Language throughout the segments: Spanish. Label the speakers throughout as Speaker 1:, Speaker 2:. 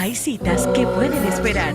Speaker 1: Hay citas que pueden esperar.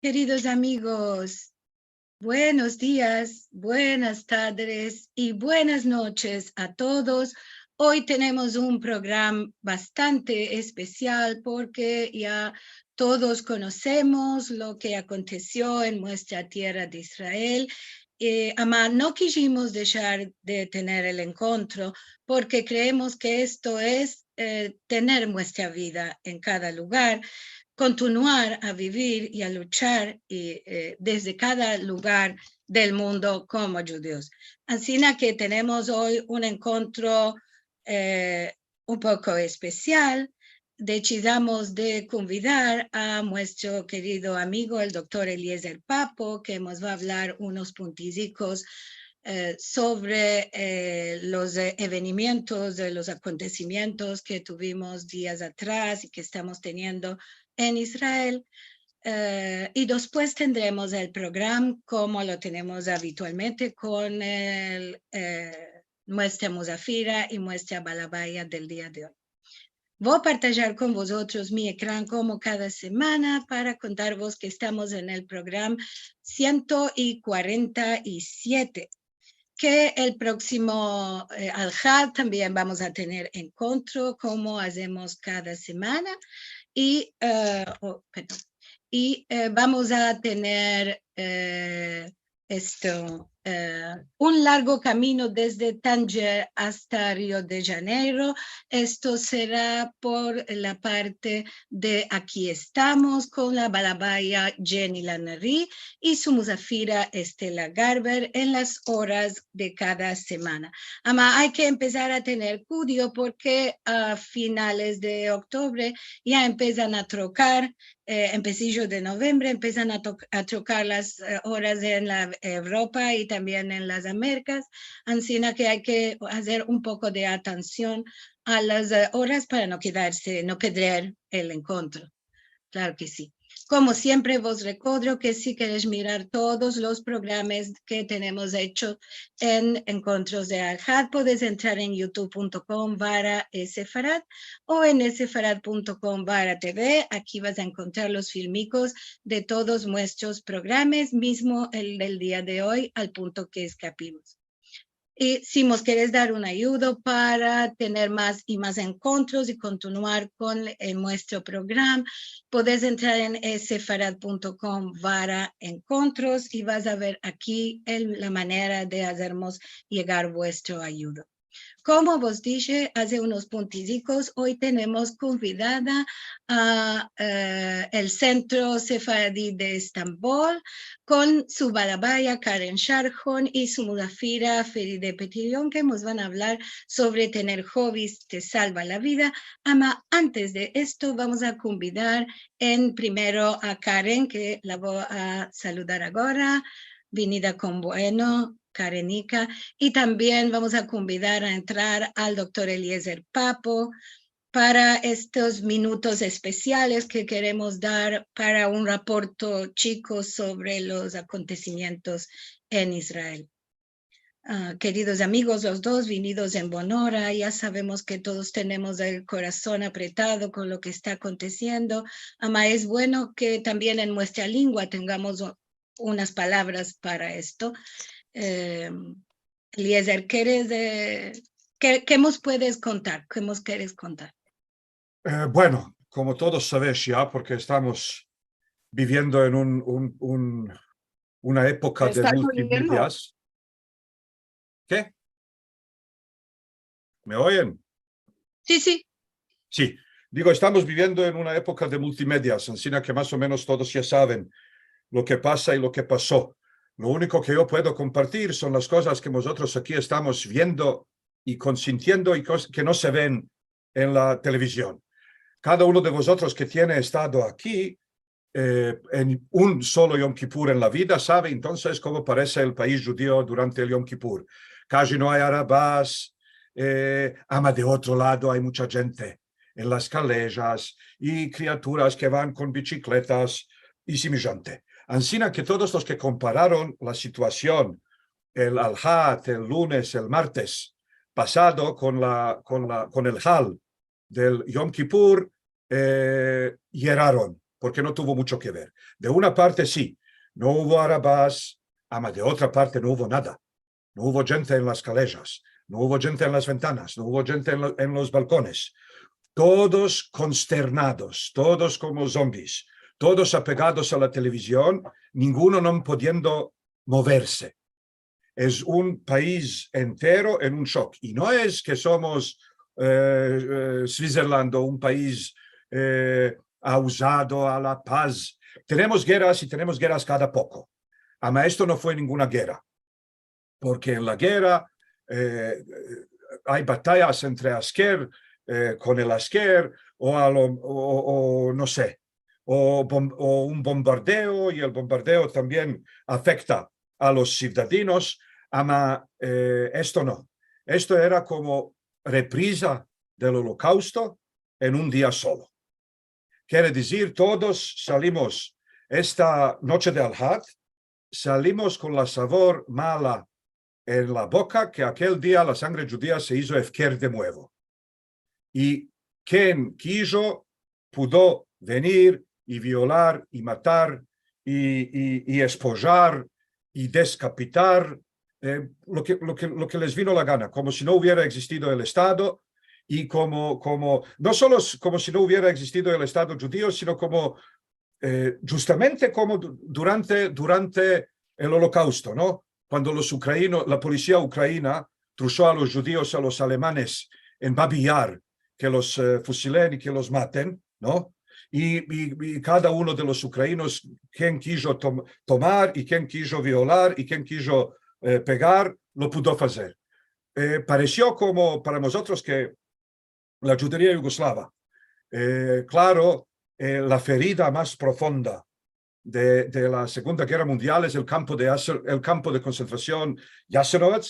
Speaker 2: Queridos amigos, buenos días, buenas tardes y buenas noches a todos. Hoy tenemos un programa bastante especial porque ya todos conocemos lo que aconteció en nuestra tierra de Israel. Ama, no quisimos dejar de tener el encuentro porque creemos que esto es tener nuestra vida en cada lugar, continuar a vivir y a luchar desde cada lugar del mundo como judíos. Así que tenemos hoy un encuentro un poco especial. Decidamos de convidar a nuestro querido amigo, el doctor Eliezer Papo, que nos va a hablar unos punticos sobre los eventos, de los acontecimientos que tuvimos días atrás y que estamos teniendo en Israel. Y después tendremos el programa como lo tenemos habitualmente con nuestra Musafira y nuestra Balabaya del día de hoy. Voy a partillar con vosotros mi ecrán como cada semana para contaros que estamos en el programa 147, que el próximo Al-Had también vamos a tener encuentro como hacemos cada semana y vamos a tener un largo camino desde Tánger hasta Río de Janeiro. Esto será por la parte de Aquí Estamos con la Balabaya Jenny Lanary y su musafira Estela Garber en las horas de cada semana. Además, hay que empezar a tener cuidado porque a finales de octubre ya empiezan a trocar, empecillo de noviembre, empiezan a trocar las horas en la Europa y también en las Américas, así que hay que hacer un poco de atención a las horas para no quedarse, no perder el encuentro. Claro que sí. Como siempre, vos recuerdo que si queréis mirar todos los programas que tenemos hecho en Encuentros de Al-Had, puedes entrar en youtube.com/Sefarad o en sefarad.com/TV. Aquí vas a encontrar los filmicos de todos nuestros programas, mismo el del día de hoy, al punto que escapimos. Y si nos quieres dar una ayuda para tener más y más encuentros y continuar con nuestro programa, puedes entrar en sefarad.com/encuentros y vas a ver aquí la manera de hacernos llegar vuestra ayuda. Como vos dije hace unos punticos, hoy tenemos convidada a el Centro Sefaradí de Estambul con su balabaya Karen Sharjon y su musafira Feride Petillon, que nos van a hablar sobre tener hobbies te salva la vida. Ama, antes de esto vamos a convidar primero a Karen, que la voy a saludar ahora. Venida con bueno, Karenica, y también vamos a convidar a entrar al doctor Eliezer Papo para estos minutos especiales que queremos dar para un reporte chico sobre los acontecimientos en Israel. Queridos amigos, los dos venidos en buena hora, ya sabemos que todos tenemos el corazón apretado con lo que está aconteciendo. Ama, es bueno que también en nuestra lengua tengamos unas palabras para esto. Eliezer, ¿qué nos puedes contar? ¿Qué nos quieres contar?
Speaker 3: Bueno, como todos sabéis ya, porque estamos viviendo en una época de multimedias. ¿Qué? ¿Me oyen?
Speaker 2: Sí, sí.
Speaker 3: Sí, digo, estamos viviendo en una época de multimedias, así que más o menos todos ya saben lo que pasa y lo que pasó. Lo único que yo puedo compartir son las cosas que nosotros aquí estamos viendo y consintiendo y que no se ven en la televisión. Cada uno de vosotros que tiene estado aquí en un solo Yom Kippur en la vida sabe entonces cómo parece el país judío durante el Yom Kippur. Casi no hay arabás, ama de otro lado hay mucha gente en las callejas y criaturas que van con bicicletas y semejante. Ansina que todos los que compararon la situación el Al-Hat, el lunes, el martes pasado con el Hal del Yom Kippur, hieraron, porque no tuvo mucho que ver. De una parte sí, no hubo arabás, ama de otra parte no hubo nada. No hubo gente en las callejas, no hubo gente en las ventanas, no hubo gente en los balcones. Todos consternados, todos como zombies, todos apegados a la televisión, ninguno no pudiendo moverse. Es un país entero en un shock. Y no es que somos Switzerland o un país ahusado a la paz. Tenemos guerras y tenemos guerras cada poco. Ama esto no fue ninguna guerra, porque en la guerra hay batallas entre Asker con el Asker o no sé, o un bombardeo y el bombardeo también afecta a los ciudadanos. Ama esto no. Esto era como reprisa del Holocausto en un día solo. Quiere decir, todos salimos esta noche de Al-Had, salimos con la sabor mala en la boca, que aquel día la sangre judía se hizo efker de nuevo. Y quien quiso pudo venir y violar y matar y espollar y descapitar lo que les vino la gana, como si no hubiera existido el Estado y no solo como si no hubiera existido el Estado judío, sino como justamente como durante el Holocausto, ¿no? Cuando la policía ucraniana truchó a los judíos, a los alemanes en Babi Yar, que los fusilen y que los maten, ¿no? Y cada uno de los ucranianos, quien quiso tomar y quien quiso violar y quien quiso pegar, lo pudo hacer. Pareció como para nosotros que la judería yugoslava, claro, la ferida más profunda de la Segunda Guerra Mundial es el campo de concentración Jasenovac,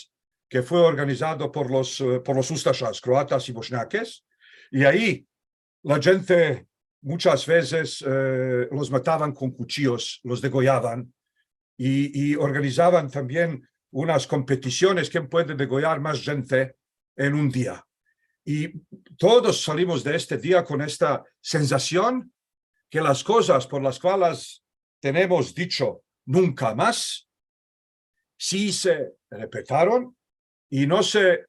Speaker 3: que fue organizado por los ustašas, croatas y bosniaques, y ahí la gente muchas veces los mataban con cuchillos, los degollaban, y organizaban también unas competiciones, quién puede degollar más gente en un día. Y todos salimos de este día con esta sensación que las cosas por las cuales tenemos dicho nunca más, sí se repetaron y no se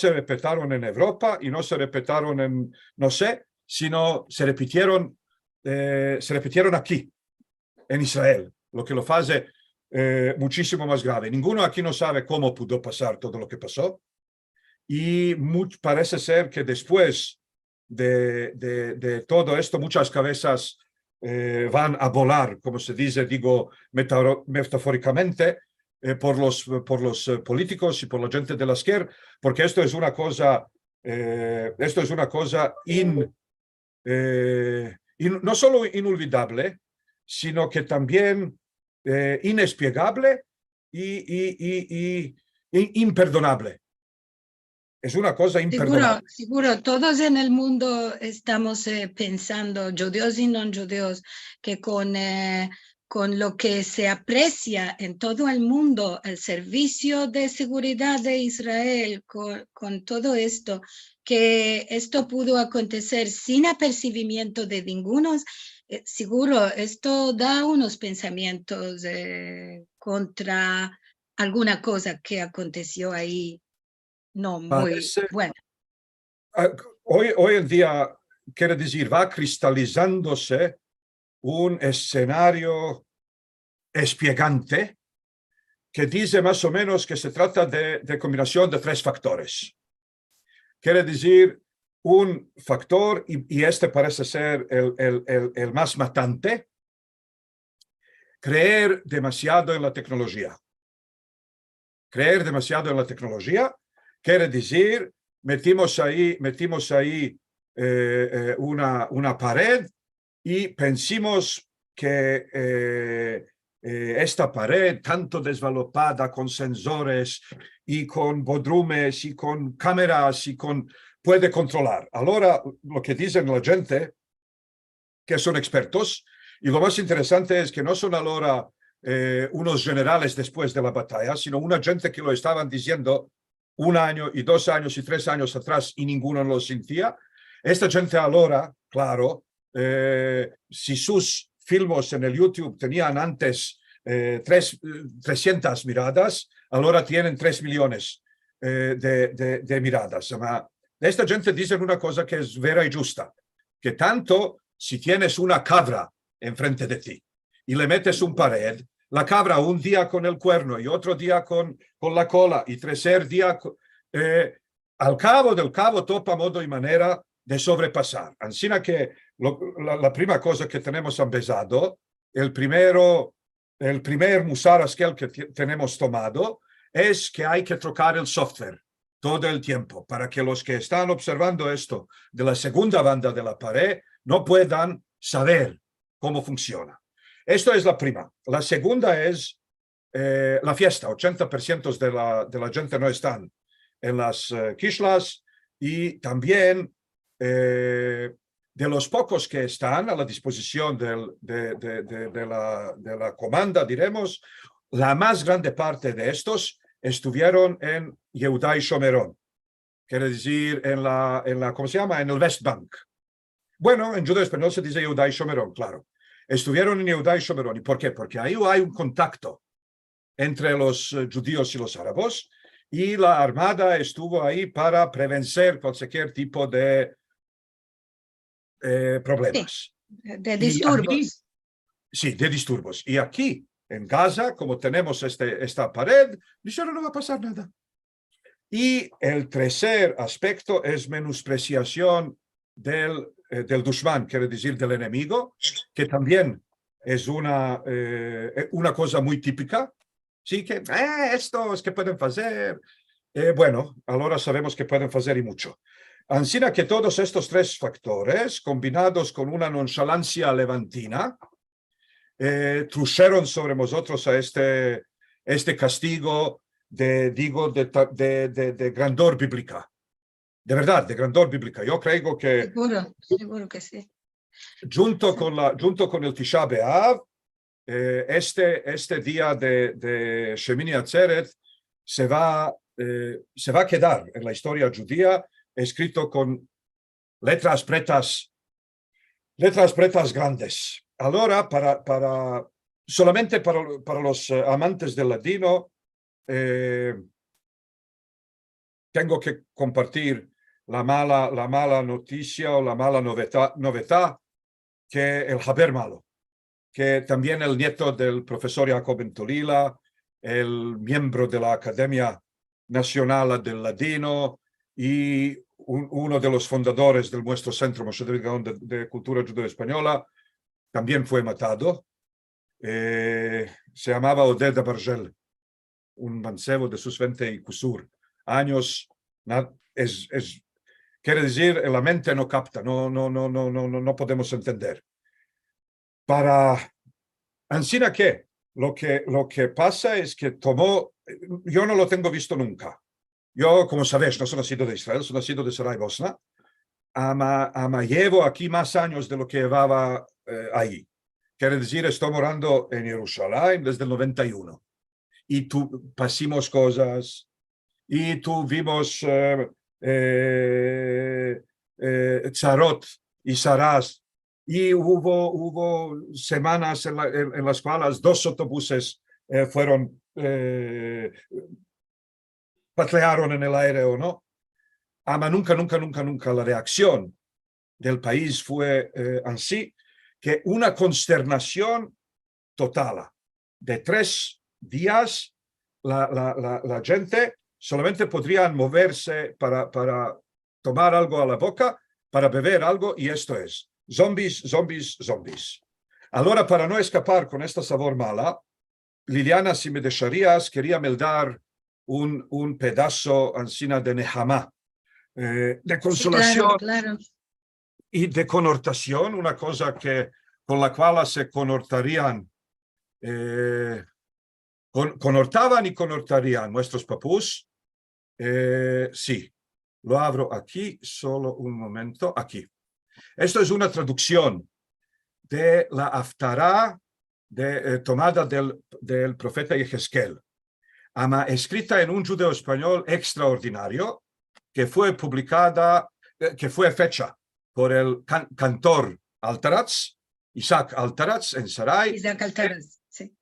Speaker 3: repetaron en Europa y no se repetaron en, no sé, sino se repitieron aquí, en Israel, lo que lo hace muchísimo más grave. Ninguno aquí no sabe cómo pudo pasar todo lo que pasó y parece ser que después de todo esto, muchas cabezas van a volar, como se dice, digo metafóricamente, por los políticos y por la gente de la izquierda, porque esto es una cosa no solo inolvidable, sino que también inexpiegable y imperdonable. Es una cosa imperdonable.
Speaker 2: Seguro, todos en el mundo estamos pensando, judíos y no judíos, que con lo que se aprecia en todo el mundo, el servicio de seguridad de Israel, con todo esto, que esto pudo acontecer sin apercibimiento de ninguno, seguro, esto da unos pensamientos contra alguna cosa que aconteció ahí. No, muy bueno.
Speaker 3: Hoy en día, quiere decir, va cristalizándose un escenario espiegante que dice más o menos que se trata de combinación de tres factores. quiere decir un factor, y este parece ser el más matante, creer demasiado en la tecnología. Creer demasiado en la tecnología quiere decir, metimos ahí una pared y pensamos que esta pared tanto desarrollada con sensores y con bodrumes y con cámaras y puede controlar. Ahora, lo que dicen la gente, que son expertos, y lo más interesante es que no son ahora unos generales después de la batalla, sino una gente que lo estaban diciendo 1 año y 2 años y 3 años atrás y ninguno lo sentía. Esta gente ahora, claro, si sus filmos en el YouTube tenían antes 300 miradas, ahora tienen 3 millones de miradas. Esta gente dice una cosa que es vera y justa, que tanto si tienes una cabra enfrente de ti y le metes un pared, la cabra un día con el cuerno y otro día con la cola y tercer día, al cabo del cabo topa modo y manera de sobrepasar. Así que la primera cosa que tenemos empezado, el primer musar aquel que tenemos tomado, es que hay que trocar el software todo el tiempo para que los que están observando esto de la segunda banda de la pared no puedan saber cómo funciona. Esto es la prima. La segunda es la fiesta. 80% de la gente no están en las kishlas y también de los pocos que están a la disposición de la comanda, diremos, la más grande parte de estos estuvieron en Yehuda y Shomerón, quiere decir ¿cómo se llama? En el West Bank. Bueno, en judío español se dice Yehuda y Shomerón, claro. Estuvieron en Yehuda y Shomerón. ¿Y por qué? Porque ahí hay un contacto entre los judíos y los árabes, y la armada estuvo ahí para prevenir cualquier tipo de problemas.
Speaker 2: Sí, de disturbios.
Speaker 3: Sí, de disturbios. Y aquí, en Gaza, como tenemos esta pared, dijeron no va a pasar nada. Y el tercer aspecto es menospreciación del dushman, quiere decir del enemigo, que también es una cosa muy típica. Sí, que esto es que pueden hacer. Bueno, ahora sabemos que pueden hacer y mucho. Así que todos estos 3 factores, combinados con una nonchalantía levantina, trujeron sobre nosotros a este castigo de grandor bíblica. De verdad, de grandor bíblica. Yo creo que...
Speaker 2: Seguro que sí.
Speaker 3: Junto con el Tisha B'Av, este día de Shemini Atzeret se va a quedar en la historia judía escrito con letras pretas grandes. Ahora, solamente para los amantes del ladino, tengo que compartir la mala noticia o la mala novedad que el Haber Malo, que también el nieto del profesor Jacob Ben Tolila, el miembro de la Academia Nacional del Ladino y uno de los fundadores del nuestro Centro de Cultura Judeo Española, también fue matado. Se llamaba Oded Bargel, un mancebo de sus 20 y kusur años. Quiere decir, la mente no capta, no podemos entender. Así que lo que pasa es que yo no lo tengo visto nunca. Yo, como sabéis, no soy nacido de Israel, soy nacido de Sarai Bosna. Llevo aquí más años de lo que llevaba ahí. Quiere decir, estoy morando en Jerusalén desde el 91. Y pasamos cosas, y tuvimos tzarot y saras, y hubo semanas en las cuales 2 autobuses patlearon en el aire o no. Nunca la reacción del país fue así, que una consternación total. De 3 días, la gente solamente podrían moverse para tomar algo a la boca, para beber algo, y esto es zombies, zombies, zombies. Ahora, para no escapar con esta sabor mala, Liliana, si me dejarías, quería me dar un pedazo encima de Nehama, de consolación.
Speaker 2: Sí, claro.
Speaker 3: Y de connotación, una cosa con la cual se connotarían, connotaban y connotarían nuestros papús. Sí, lo abro aquí, solo un momento, aquí. Esto es una traducción de la Haftará tomada del profeta Yehezkel, escrita en un judeo español extraordinario, que fue publicada, que fue fecha por el cantor Altaraz, Isaac Altaraz, en Saray.
Speaker 2: Isaac Altaraz, sí.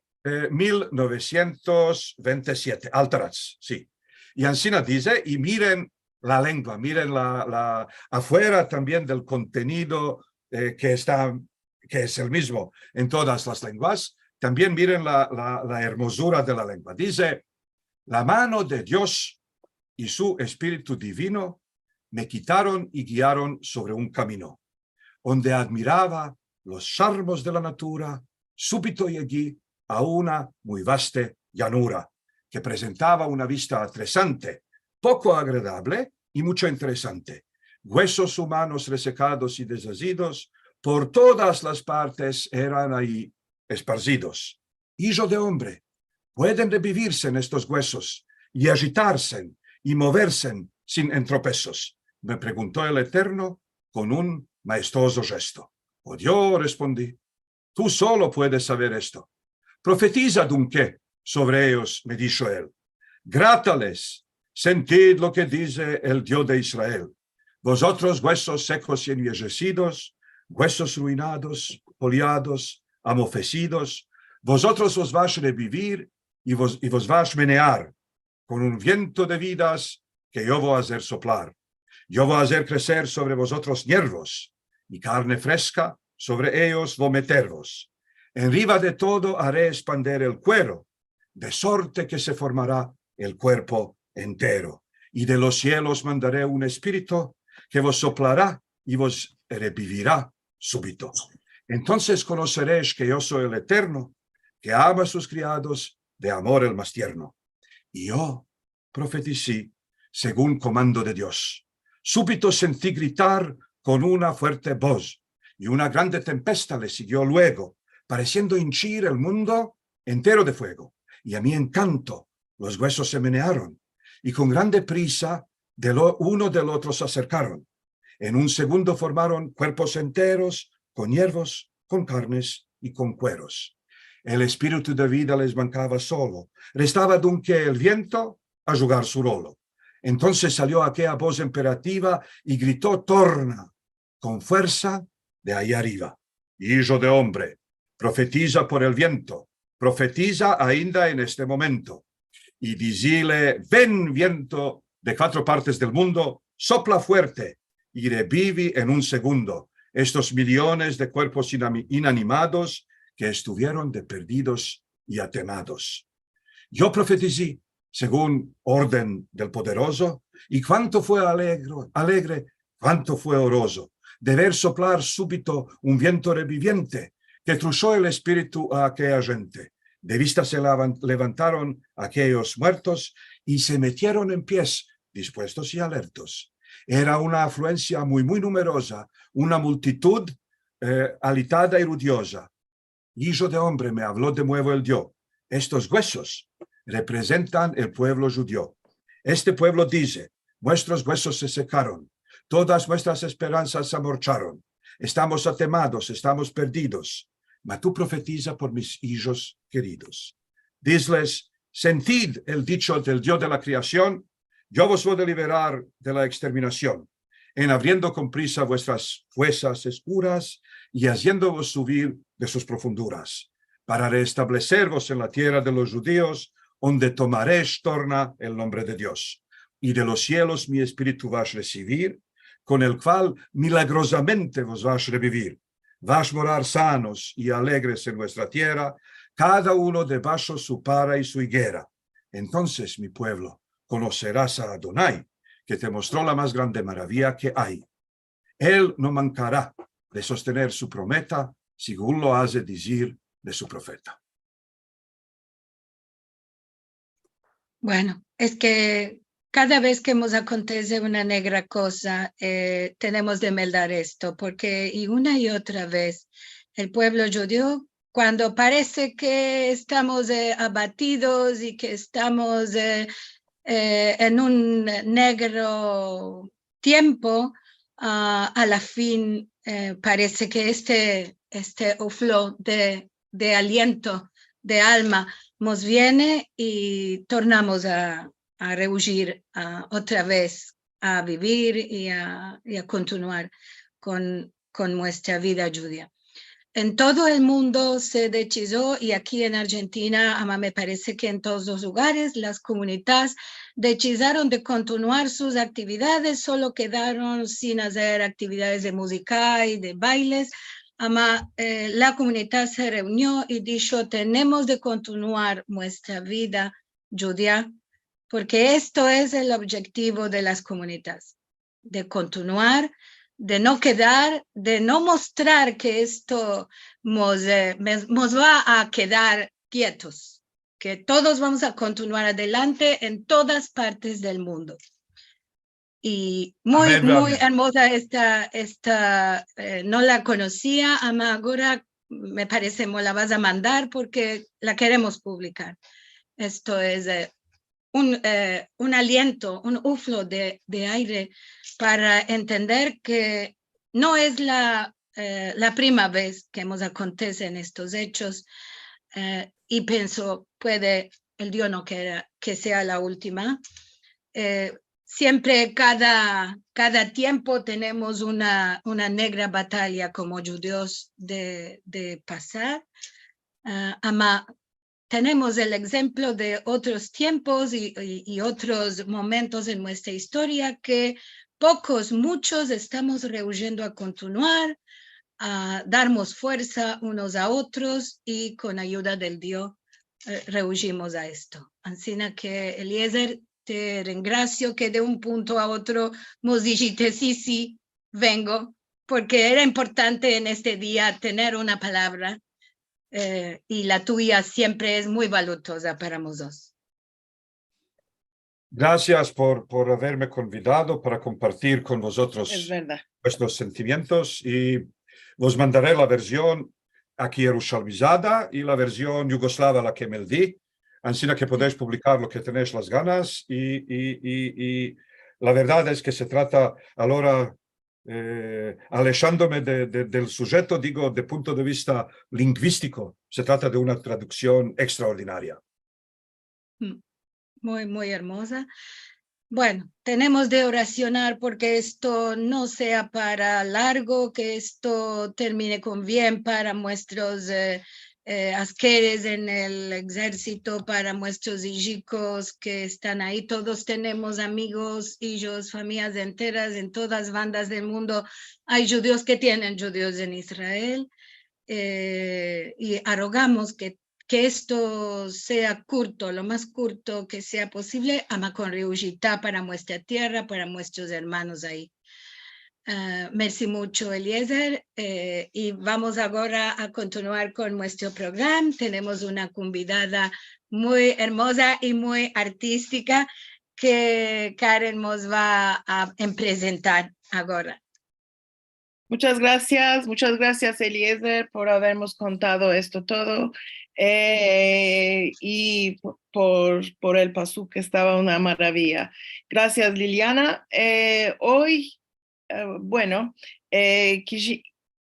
Speaker 3: 1927, Altaraz, sí. Y Ancina dice, y miren la lengua, miren afuera también del contenido que es el mismo en todas las lenguas, también miren la hermosura de la lengua. Dice, la mano de Dios y su Espíritu Divino me quitaron y guiaron sobre un camino, donde admiraba los charmos de la natura, súbito llegué a una muy vasta llanura, que presentaba una vista atresante, poco agradable y mucho interesante. Huesos humanos resecados y deshacidos por todas las partes eran ahí esparcidos. Hijo de hombre, pueden revivirse en estos huesos y agitarse y moverse sin entropezos, me preguntó el Eterno con un maestoso gesto. Oh, yo respondí, tú solo puedes saber esto. Profetiza dunque sobre ellos, me dijo él. Grátales, sentid lo que dice el Dios de Israel. Vosotros, huesos secos y envejecidos, huesos ruinados, poliados, amofecidos, vosotros os vais a revivir y vos vais a menear con un viento de vidas que yo voy a hacer soplar. Yo voy a hacer crecer sobre vosotros hierbos y carne fresca, sobre ellos voy a metervos. Enriba de todo haré expander el cuero, de sorte que se formará el cuerpo entero. Y de los cielos mandaré un espíritu que vos soplará y vos revivirá súbito. Entonces conoceréis que yo soy el Eterno, que ama a sus criados de amor el más tierno. Y yo profeticé según comando de Dios. Súbito sentí gritar con una fuerte voz, y una grande tempestad le siguió luego, pareciendo hinchir el mundo entero de fuego. Y a mi encanto los huesos se menearon, y con grande prisa uno del otro se acercaron. En un segundo formaron cuerpos enteros, con hiervos, con carnes y con cueros. El espíritu de vida les mancaba solo. Restaba dunque el viento a jugar su rolo. Entonces salió aquella voz imperativa y gritó torna, con fuerza de ahí arriba. Hijo de hombre, profetiza por el viento, profetiza ainda en este momento. Y dizile, ven viento de 4 partes del mundo, sopla fuerte y revive en un segundo estos millones de cuerpos inanimados que estuvieron de perdidos y atemados. Yo profeticé según orden del poderoso, y cuánto fue alegre, cuánto fue oroso, de ver soplar súbito un viento reviviente que truzó el espíritu a aquella gente. De vista se levantaron aquellos muertos y se metieron en pies, dispuestos y alertos. Era una afluencia muy, muy numerosa, una multitud alitada y rudiosa. Hijo de hombre, me habló de nuevo el Dios. Estos huesos representan el pueblo judío. Este pueblo dice, nuestros huesos se secaron, todas nuestras esperanzas se marcharon, estamos atemados, estamos perdidos. Mas tú profetiza por mis hijos queridos. Disles, sentid el dicho del Dios de la creación, yo vos voy a liberar de la exterminación, en abriendo con prisa vuestras fuerzas oscuras y haciéndovos subir de sus profunduras, para restablecervos en la tierra de los judíos, donde tomaréis torna el nombre de Dios. Y de los cielos mi espíritu vas a recibir, con el cual milagrosamente vos vas a revivir. Vas a morar sanos y alegres en vuestra tierra, cada uno debajo su para y su higuera. Entonces, mi pueblo, conocerás a Adonai, que te mostró la más grande maravilla que hay. Él no mancará de sostener su promesa, según lo hace decir de su profeta.
Speaker 2: Bueno, es que cada vez que nos acontece una negra cosa, tenemos de meldar esto, porque y una y otra vez el pueblo judío, cuando parece que estamos abatidos y que estamos en un negro tiempo, a la fin parece que este uflo de aliento, de alma, nos viene y tornamos a rehuir otra vez a vivir y a continuar con nuestra vida judía. En todo el mundo se decidió, y aquí en Argentina, me parece que en todos los lugares, las comunidades decidieron de continuar sus actividades, solo quedaron sin hacer actividades de música y de bailes. La comunidad se reunió y dijo, tenemos de continuar nuestra vida judía, porque esto es el objetivo de las comunidades, de continuar, de no quedar, de no mostrar que esto nos va a quedar quietos, que todos vamos a continuar adelante en todas partes del mundo. Y muy,
Speaker 3: Amén,
Speaker 2: muy
Speaker 3: amén.
Speaker 2: hermosa esta no la conocía, ahora me parece me la vas a mandar porque la queremos publicar. Esto es un aliento, un uflo de aire para entender que no es la primera vez que nos acontecen estos hechos, y pienso, puede el Dios no quiera que sea la última. Siempre, cada tiempo tenemos una negra batalla como judíos de pasar. Tenemos el ejemplo de otros tiempos y otros momentos en nuestra historia que muchos estamos rehuyendo a continuar, a darnos fuerza unos a otros y con ayuda del Dios rehuyimos a esto. Así que Eliezer, te gracio que de un punto a otro nos dijiste sí, vengo, porque era importante en este día tener una palabra. Y la tuya siempre es muy valiosa para nosotros.
Speaker 3: Gracias por haberme convidado para compartir con
Speaker 4: Es
Speaker 3: vosotros
Speaker 4: verdad.
Speaker 3: vuestros sentimientos, y os mandaré la versión aquí jerusalemizada y la versión yugoslava, la que me di, así que podéis publicar lo que tenéis las ganas, y la verdad es que se trata ahora, alejándome del sujeto, digo, de punto de vista lingüístico, se trata de una traducción extraordinaria.
Speaker 2: Muy, muy hermosa. Bueno, tenemos de oracionar porque esto no sea para largo, que esto termine con bien para nuestros asqueres en el ejército, para nuestros hijos que están ahí. Todos tenemos amigos, hijos, familias enteras en todas bandas del mundo. Hay judíos que tienen judíos en Israel, y arrogamos que esto sea corto, lo más corto que sea posible, con riujita para nuestra tierra, para nuestros hermanos ahí. Merci mucho, Eliezer, y vamos ahora a continuar con nuestro programa. Tenemos una convidada muy hermosa y muy artística que Karen nos va a presentar ahora.
Speaker 4: Muchas gracias Eliezer por habernos contado esto todo, y por el pasú que estaba una maravilla. Gracias Liliana. Hoy,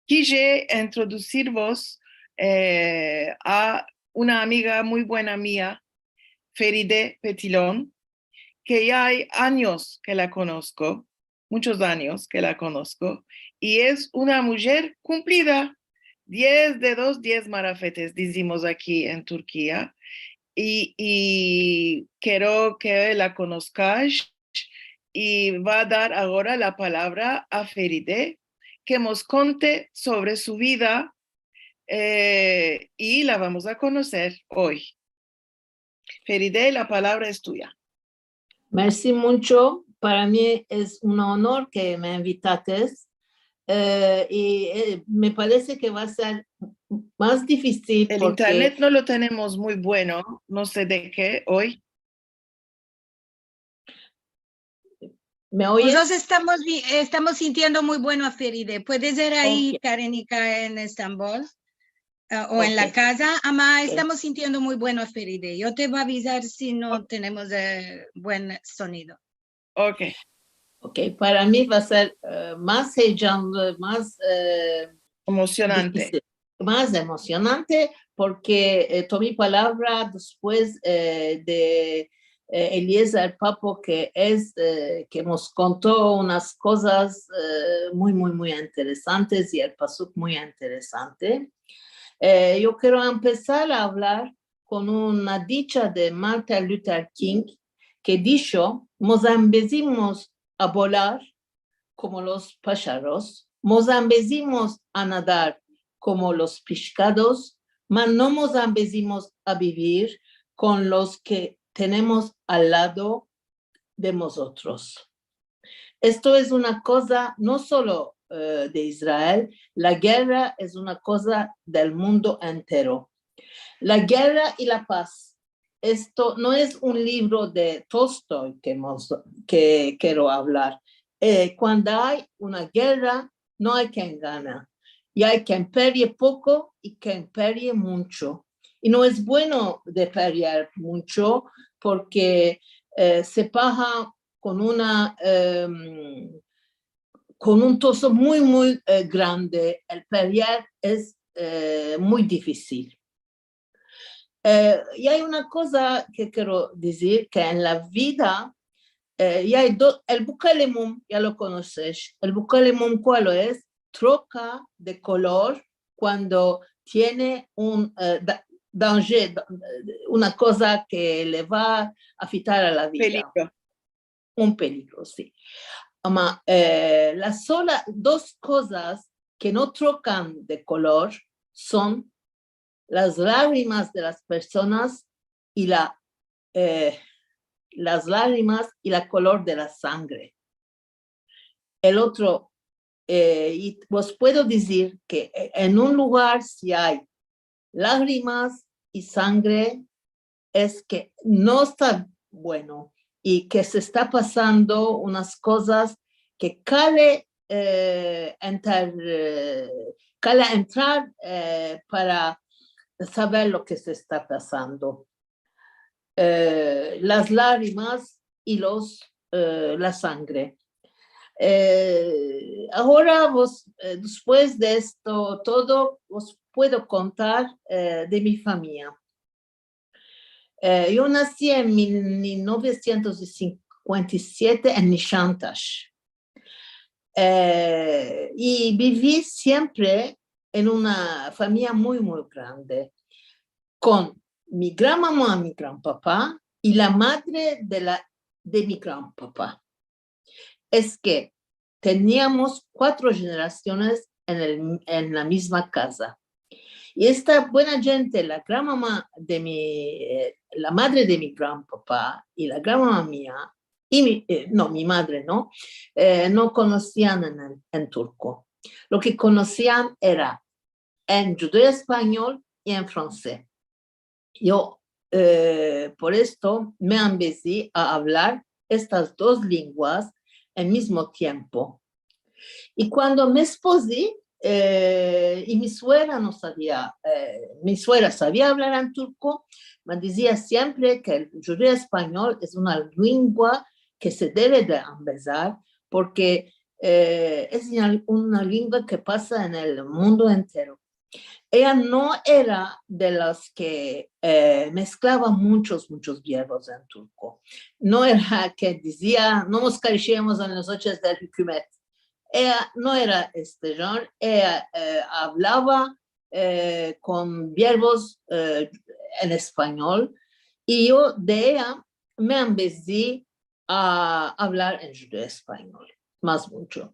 Speaker 4: quise introducirvos a una amiga muy buena mía, Feride Petilón, que ya hay años que la conozco, muchos años que la conozco, y es una mujer cumplida, 10 dedos, 10 marafetes, decimos aquí en Turquía, y quiero que la conozcáis, y va a dar ahora la palabra a Feride, que nos conte sobre su vida, y la vamos a conocer hoy. Feride, la palabra es tuya.
Speaker 5: Merci mucho para mí es un honor que me invitaste y me parece que va a ser más difícil
Speaker 4: El
Speaker 5: porque...
Speaker 4: internet no lo tenemos muy bueno, no sé de qué hoy.
Speaker 5: ¿Me oyes?
Speaker 2: Nosotros estamos sintiendo muy bueno a Feride. ¿Puede ser ahí,
Speaker 5: Ok.
Speaker 2: Karenica, en Estambul? O en la
Speaker 5: Ok.
Speaker 2: casa. Ama,
Speaker 5: Ok.
Speaker 2: estamos sintiendo muy bueno a Feride. Yo te voy a avisar si no tenemos buen sonido.
Speaker 4: Ok.
Speaker 5: Ok, para mí va a ser más heyecanlı, más
Speaker 4: Emocionante.
Speaker 5: difícil, más emocionante porque tomé palabra después de Eliezer Papo que nos contó unas cosas muy interesantes y el pasuk muy interesante. Yo quiero empezar a hablar con una dicha de Martin Luther King que dijo, nos embezimos a volar como los pájaros, nos embezimos a nadar como los pescados, mas no nos embezimos a vivir con los que tenemos al lado de nosotros. Esto es una cosa no solo de Israel, la guerra es una cosa del mundo entero. La guerra y la paz. Esto no es un libro de Tolstoy que quiero hablar. Cuando hay una guerra, no hay quien gana. Y hay quien perie poco y quien perie mucho. Y no es bueno de pelear mucho porque se paga con un trozo muy grande. El pelear es muy difícil. Y hay una cosa que quiero decir, que en la vida y hay el bucalimum, ya lo conoces. El bucalimum, ¿cuál es? Troca de color cuando tiene un danger, una cosa que le va a afectar a la vida.
Speaker 4: Peligro.
Speaker 5: Un peligro, sí. Las dos cosas que no trocan de color son las lágrimas de las personas y las lágrimas y el color de la sangre. El otro, y os puedo decir que en un lugar si hay lágrimas y sangre es que no está bueno y que se está pasando unas cosas que cale entrar para saber lo que se está pasando. Las lágrimas y la sangre. Ahora después de esto todo, os puedo contar de mi familia. Yo nací en 1957 en Nishantash. Y viví siempre en una familia muy grande, con mi gran mamá, mi gran papá y la madre de mi gran papá. Es que teníamos 4 generaciones en la misma casa. Y esta buena gente, la gran mamá la madre de mi gran papá y la gran mamá mía, y mi madre no conocían en turco. Lo que conocían era en judío español y en francés. Yo por esto me empecé a hablar estas 2 lenguas al mismo tiempo. Y cuando me esposé, y mi suegra no sabía, mi suegra sabía hablar en turco, me decía siempre que el judío español es una lengua que se debe de empezar porque es una lengua que pasa en el mundo entero. Ella no era de las que mezclaba muchos verbos en turco. No era que decía, no nos karışıyoruz en las noches del hükümet. Ella no era este genre, ella hablaba con verbos en español y yo de ella me empecé a hablar en judío español, más mucho.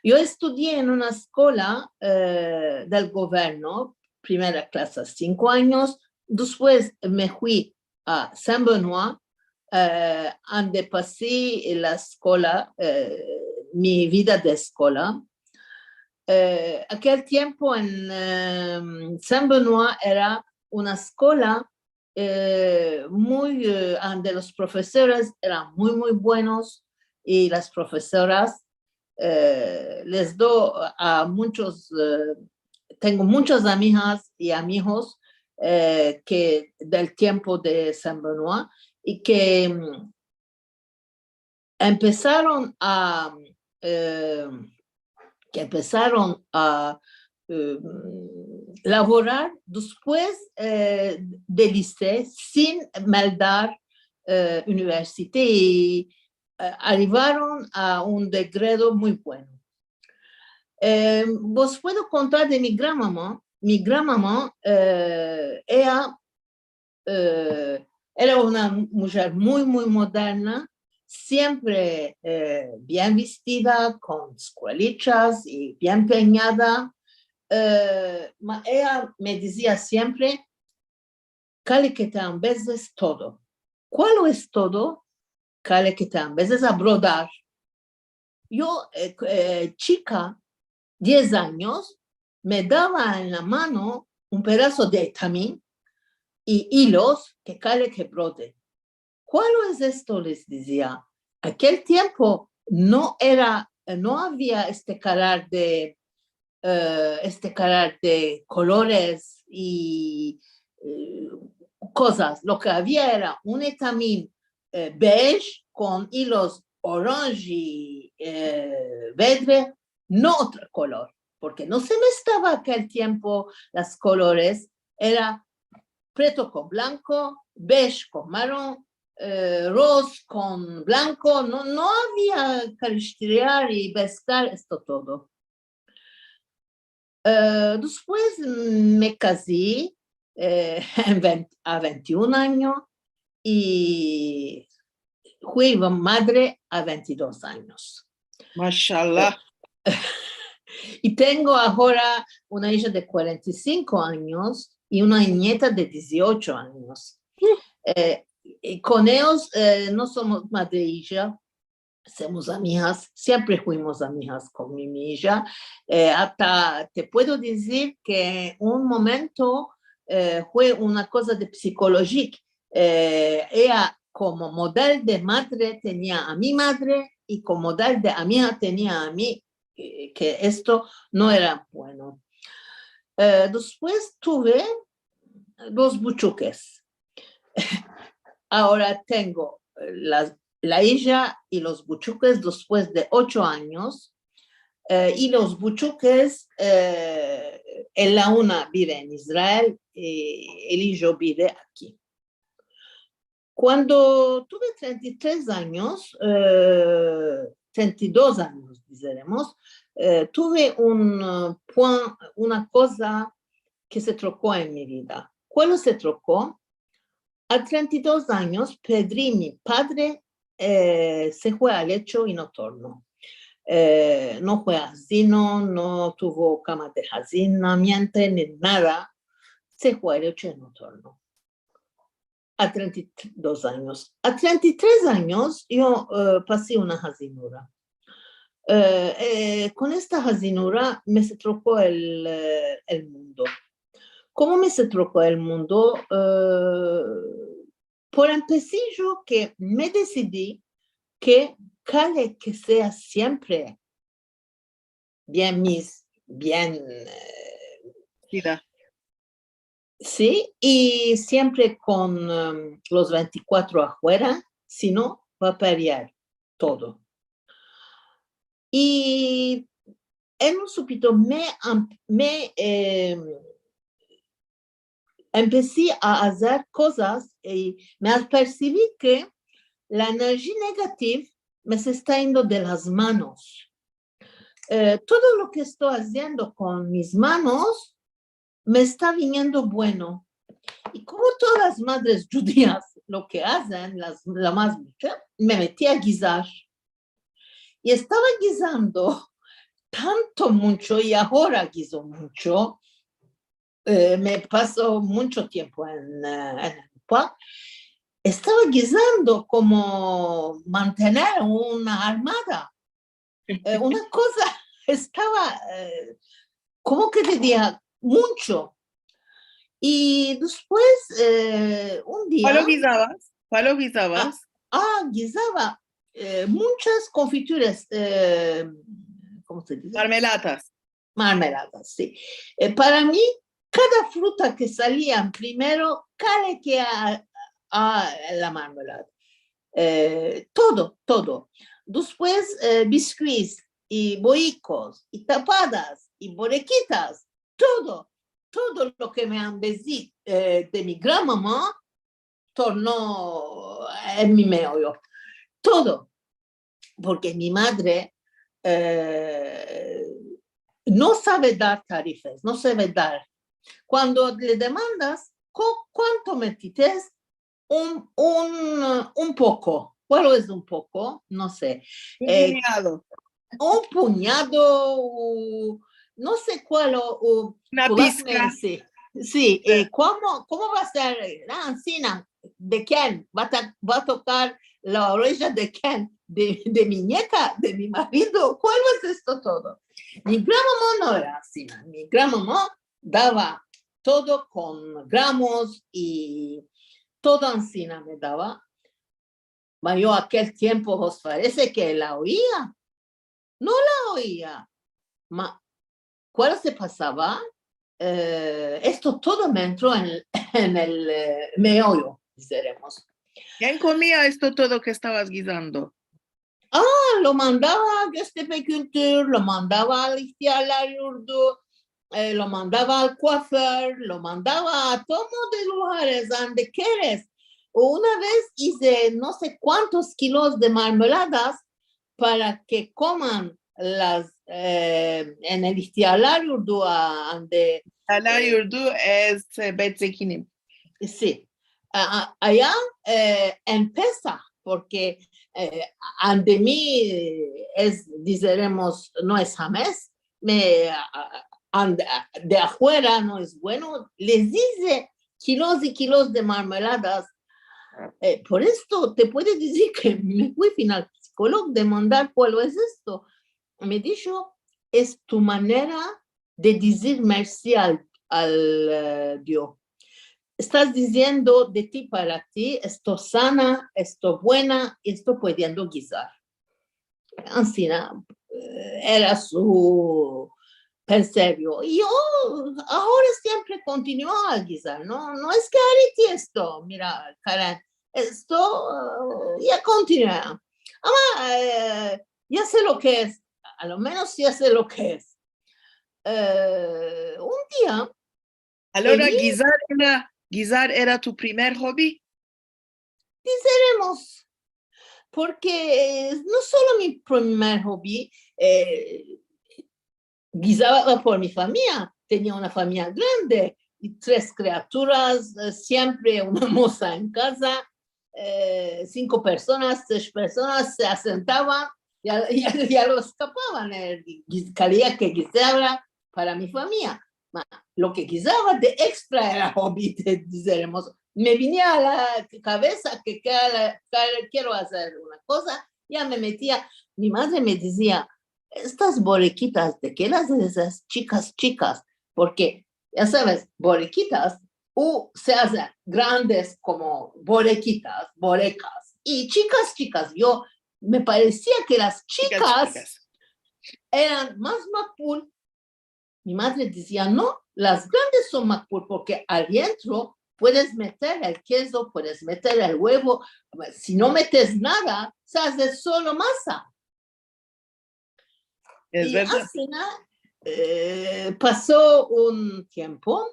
Speaker 5: Yo estudié en una escuela del gobierno, primera clase 5 años, después me fui a Saint-Benoît donde pasé la escuela, mi vida de escuela. Aquel tiempo en Saint-Benoît era una escuela donde los profesores eran muy buenos y las profesoras les doy a muchos, tengo muchas amigas y amigos que del tiempo de Saint-Benoît y que empezaron a laborar después del liceo sin maldad universidad y arribaron a un grado muy bueno. Vos puedo contar de mi gran mamá. Mi gran mamá era una mujer muy moderna, siempre bien vestida, con escuelitas y bien peinada. Ella me decía siempre, Cale que te veces todo. ¿Cuál es todo? Cale que te veces a brodar. Yo, chica, 10 años, me daba en la mano un pedazo de tamín y hilos que cale que brode. ¿Cuál es esto? Les decía. Aquel tiempo no había este carácter de colores y cosas. Lo que había era un etamín beige con hilos orange y verde, no otro color, porque no se me estaba aquel tiempo los colores, era preto con blanco, beige con marrón, rosa con blanco, no había calistrear y vestir esto todo. Después me casé a 21 años y fui madre a 22 años.
Speaker 4: Mashallah.
Speaker 5: Y tengo ahora una hija de 45 años y una nieta de 18 años. Y con ellos no somos madre e hija, somos amigas, siempre fuimos amigas con mi hija. Hasta te puedo decir que un momento fue una cosa de psicología. Ella como modelo de madre tenía a mi madre y como modelo de amiga tenía a mí, que esto no era bueno. Después tuve los buchuques. Ahora tengo la hija y los buchuques después de 8 años. Y los buchuques, la una vive en Israel y el hijo vive aquí. Cuando tuve 33 años, 32 años, diremos, tuve una cosa que se trocó en mi vida. ¿Cuál se trocó? A 32 años, pedí mi padre se fue al lecho y no tornó. No fue asino, no tuvo cama de hacinamiento ni nada. Se fue al lecho y no tornó. A 32 años. A 33 años yo pasé una hazinura. Con esta hazinura me se trocó el mundo. ¿Cómo me se trocó el mundo? Por empezar yo que me decidí que cale que sea siempre bien sí, y siempre con los 24 afuera, si no, va a perder todo. Y en un súbito empecé a hacer cosas y me apercibí que la energía negativa me se está yendo de las manos. Todo lo que estoy haciendo con mis manos me está viniendo bueno. Y como todas las madres judías lo que hacen, la más mucha, me metí a guisar. Y estaba guisando tanto mucho y ahora guiso mucho. Me paso mucho tiempo en Europa estaba guisando como mantener una armada. Una cosa estaba, ¿cómo que diría? Mucho. Y después, un día...
Speaker 4: ¿Cuál lo guisabas? ¿Cuál lo guisabas?
Speaker 5: Guisaba muchas confituras, ¿cómo se dice?
Speaker 4: Marmeladas.
Speaker 5: Marmeladas, sí. Para mí, cada fruta que salía primero, cada que a la marmelada. Todo. Después, biscuits y boicos y tapadas y borequitas, todo lo que me han vestido de mi gran mamá tornó en mi meollo. Todo, porque mi madre no sabe dar tarifas, no sabe dar. Cuando le demandas, ¿cuánto me quites? Un poco. ¿Cuál es un poco? No sé.
Speaker 4: Un puñado.
Speaker 5: Un puñado, no sé cuál.
Speaker 4: Una pizca.
Speaker 5: Sí. ¿Cómo va a ser? Ancina, ¿de quién? ¿Va a tocar la oreja de quién? ¿De mi nieta? ¿De mi marido? ¿Cuál es esto todo? Mi gran mamá no era así. Mi gran mamá daba todo con gramos y todo ancina me daba. Pero yo aquel tiempo os parece que la oía. No la oía. ¿Cuál se pasaba? Esto todo me entró en el meollo, diremos.
Speaker 4: ¿Quién comía esto todo que estabas guisando?
Speaker 5: Lo mandaba a Göstepecultur, lo mandaba al İhtiyarlar Yurdu, lo mandaba al coiffeur, lo mandaba a todos los lugares donde quieres. Una vez hice no sé cuántos kilos de marmeladas para que coman en el İhtiyarlar Yurdu.
Speaker 4: İhtiyarlar Yurdu es Betzekinim.
Speaker 5: Sí, allá empieza, porque ante mí diremos, no es jamás, de afuera no es bueno, les dice kilos y kilos de marmeladas. Por esto te puede decir que me fui al psicólogo de mandar cuál es esto. Me dijo, es tu manera de decir merci al Dios. Estás diciendo de ti para ti, estoy sana, estoy buena, estoy pudiendo guisar. Así era su pensamiento. Y yo ahora siempre continúo a guisar, no es que haré esto, mira, Karen, esto ya continúa. Ya sé lo que es, a lo menos ya sé lo que es. Un día...
Speaker 4: Ahora, guisar era tu primer hobby.
Speaker 5: Diremos, porque no solo mi primer hobby, guisaba por mi familia, tenía una familia grande y 3 criaturas, siempre una moza en casa, 5 personas, 6 personas se asentaban, ya lo escapaban, quería que guisara para mi familia. Lo que guisaba de extra era hobby, diremos. Me venía a la cabeza que quiero hacer una cosa, ya me metía. Mi madre me decía, estas borequitas, ¿de qué las de esas chicas? Porque, ya sabes, borequitas, se hacen grandes como borecas, y chicas. Yo me parecía que las chicas eran más macpul. Mi madre decía, no, las grandes son macpul porque adentro puedes meter el queso, puedes meter el huevo. Si no metes nada, se hace solo masa.
Speaker 4: Es
Speaker 5: y
Speaker 4: verdad.
Speaker 5: así pasó un tiempo.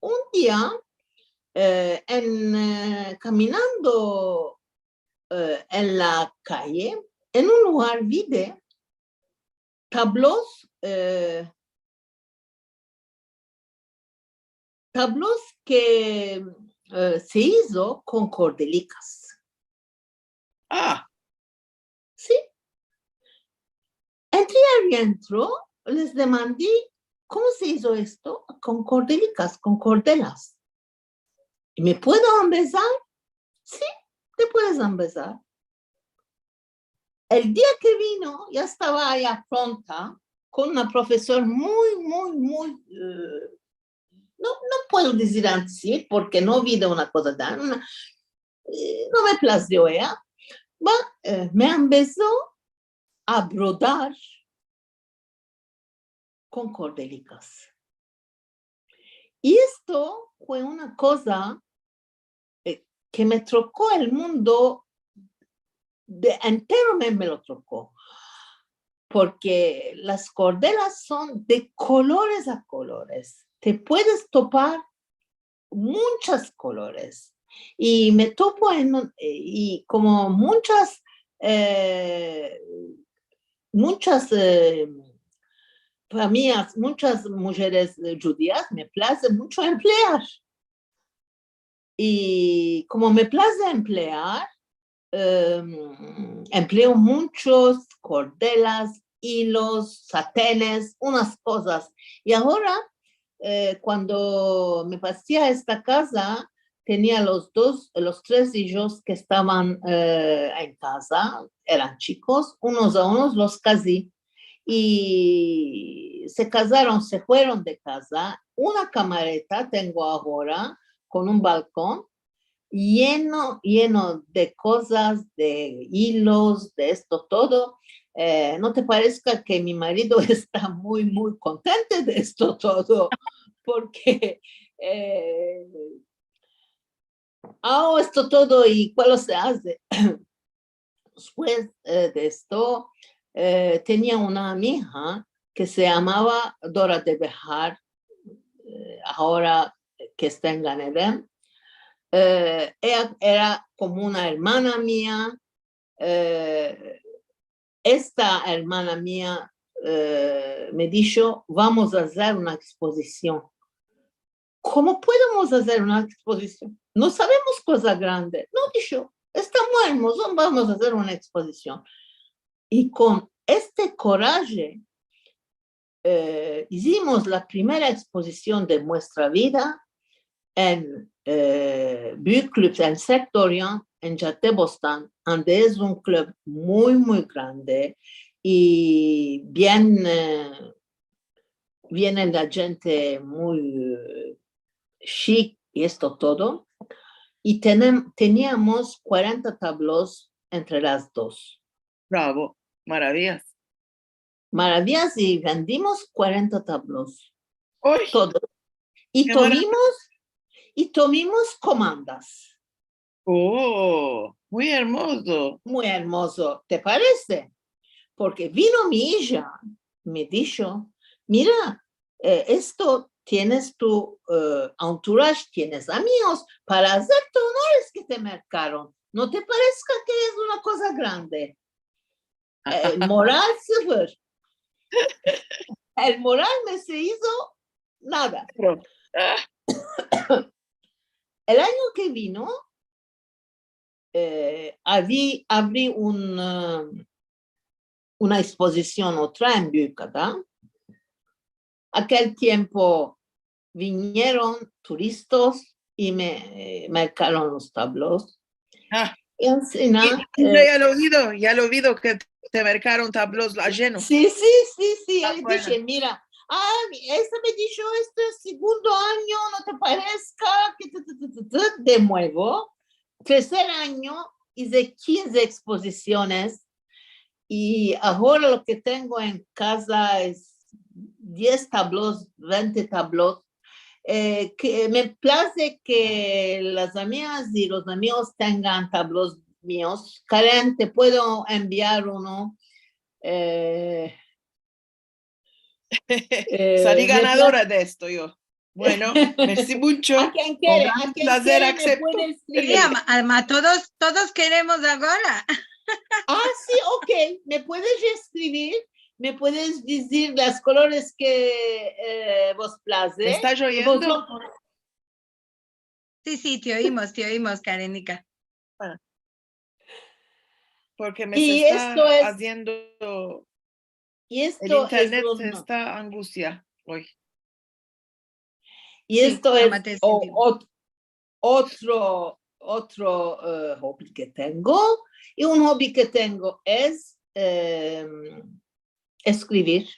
Speaker 5: Un día, caminando en la calle, en un lugar vi tablos que se hizo con cordelicas. Sí. Entré adentro, les demandé, ¿cómo se hizo esto? Con cordelicas, con cordelas. ¿Y me puedo empezar? Sí. te puedes empezar. El día que vino, ya estaba allá pronta, con una profesora muy, no puedo decir así, porque no vi de una cosa tan, no me plació ella. Me empezó a brodar con cordelicas. Y esto fue una cosa que me trocó el mundo entero, me lo trocó. Porque las cordelas son de colores a colores. Te puedes topar muchos colores. Y me topo y como muchas familias, muchas mujeres judías me place mucho emplear. Y como me place emplear, empleo muchos cordelas, hilos, satenes, unas cosas. Y ahora, cuando me pasé a esta casa, tenía los tres hijos que estaban en casa, eran chicos, unos a unos los casé. Y se casaron, se fueron de casa. Una camareta tengo ahora con un balcón lleno de cosas, de hilos, de esto todo. No te parezca que mi marido está muy contento de esto todo, porque hago esto todo y ¿cuál se hace? Después de esto, tenía una amiga que se llamaba Dora de Bejar, ahora que está en Gan Eden. Ella era como una hermana mía. Esta hermana mía me dijo, vamos a hacer una exposición. ¿Cómo podemos hacer una exposición? No sabemos cosa grande. No, dijo, está muy hermoso, vamos a hacer una exposición. Y con este coraje hicimos la primera exposición de nuestra vida en Büyük Club, en Sectorian, en Caddebostan, donde es un club muy grande y viene la gente muy chic y esto todo. Y teníamos 40 tablos entre las dos.
Speaker 4: Bravo, maravillas.
Speaker 5: Maravillas, y vendimos 40 tablos.
Speaker 4: Uy,
Speaker 5: Todos. Y tuvimos comandas.
Speaker 4: oh, muy hermoso.
Speaker 5: Muy hermoso, ¿te parece? Porque vino mi hija, me dijo, mira, esto tienes tu entourage, tienes amigos para hacerte honores que te marcaron. ¿No te parezca que es una cosa grande? Moral súper. El moral me se hizo nada. El año que vino, abrí una exposición otra en Büyükada. Aquel tiempo vinieron turistas y me marcaron los tablos. Y encima,
Speaker 4: ya lo he oído que te marcaron tablos llenos.
Speaker 5: Sí. Él
Speaker 4: Bueno.
Speaker 5: dice, mira, esta me dijo, este segundo año, no te parezca, que de nuevo. Tercer año hice 15 exposiciones y ahora lo que tengo en casa es 10 tablos, 20 tablos. Que me place que las amigas y los amigos tengan tablos míos. Karen, te puedo enviar uno.
Speaker 4: Salí ganadora de esto yo. Bueno, merci mucho.
Speaker 5: ¿A quién quiere?
Speaker 4: Con gran placer
Speaker 5: acepto.
Speaker 2: Alma, todos queremos ahora.
Speaker 5: Sí, ok. ¿Me puedes escribir? ¿Me puedes decir los colores que vos place?
Speaker 4: ¿Me estás oyendo?
Speaker 2: Sí, te oímos, Karenica.
Speaker 4: Porque me
Speaker 5: Y
Speaker 4: se está
Speaker 5: esto es
Speaker 4: haciendo...
Speaker 5: Y
Speaker 4: el
Speaker 5: esto
Speaker 4: internet
Speaker 5: es
Speaker 4: está angustia hoy.
Speaker 5: Y
Speaker 2: Sí,
Speaker 5: esto
Speaker 2: Alma,
Speaker 5: es
Speaker 2: te sentimos.
Speaker 5: otro otro hobby que tengo. Y un hobby que tengo es escribir.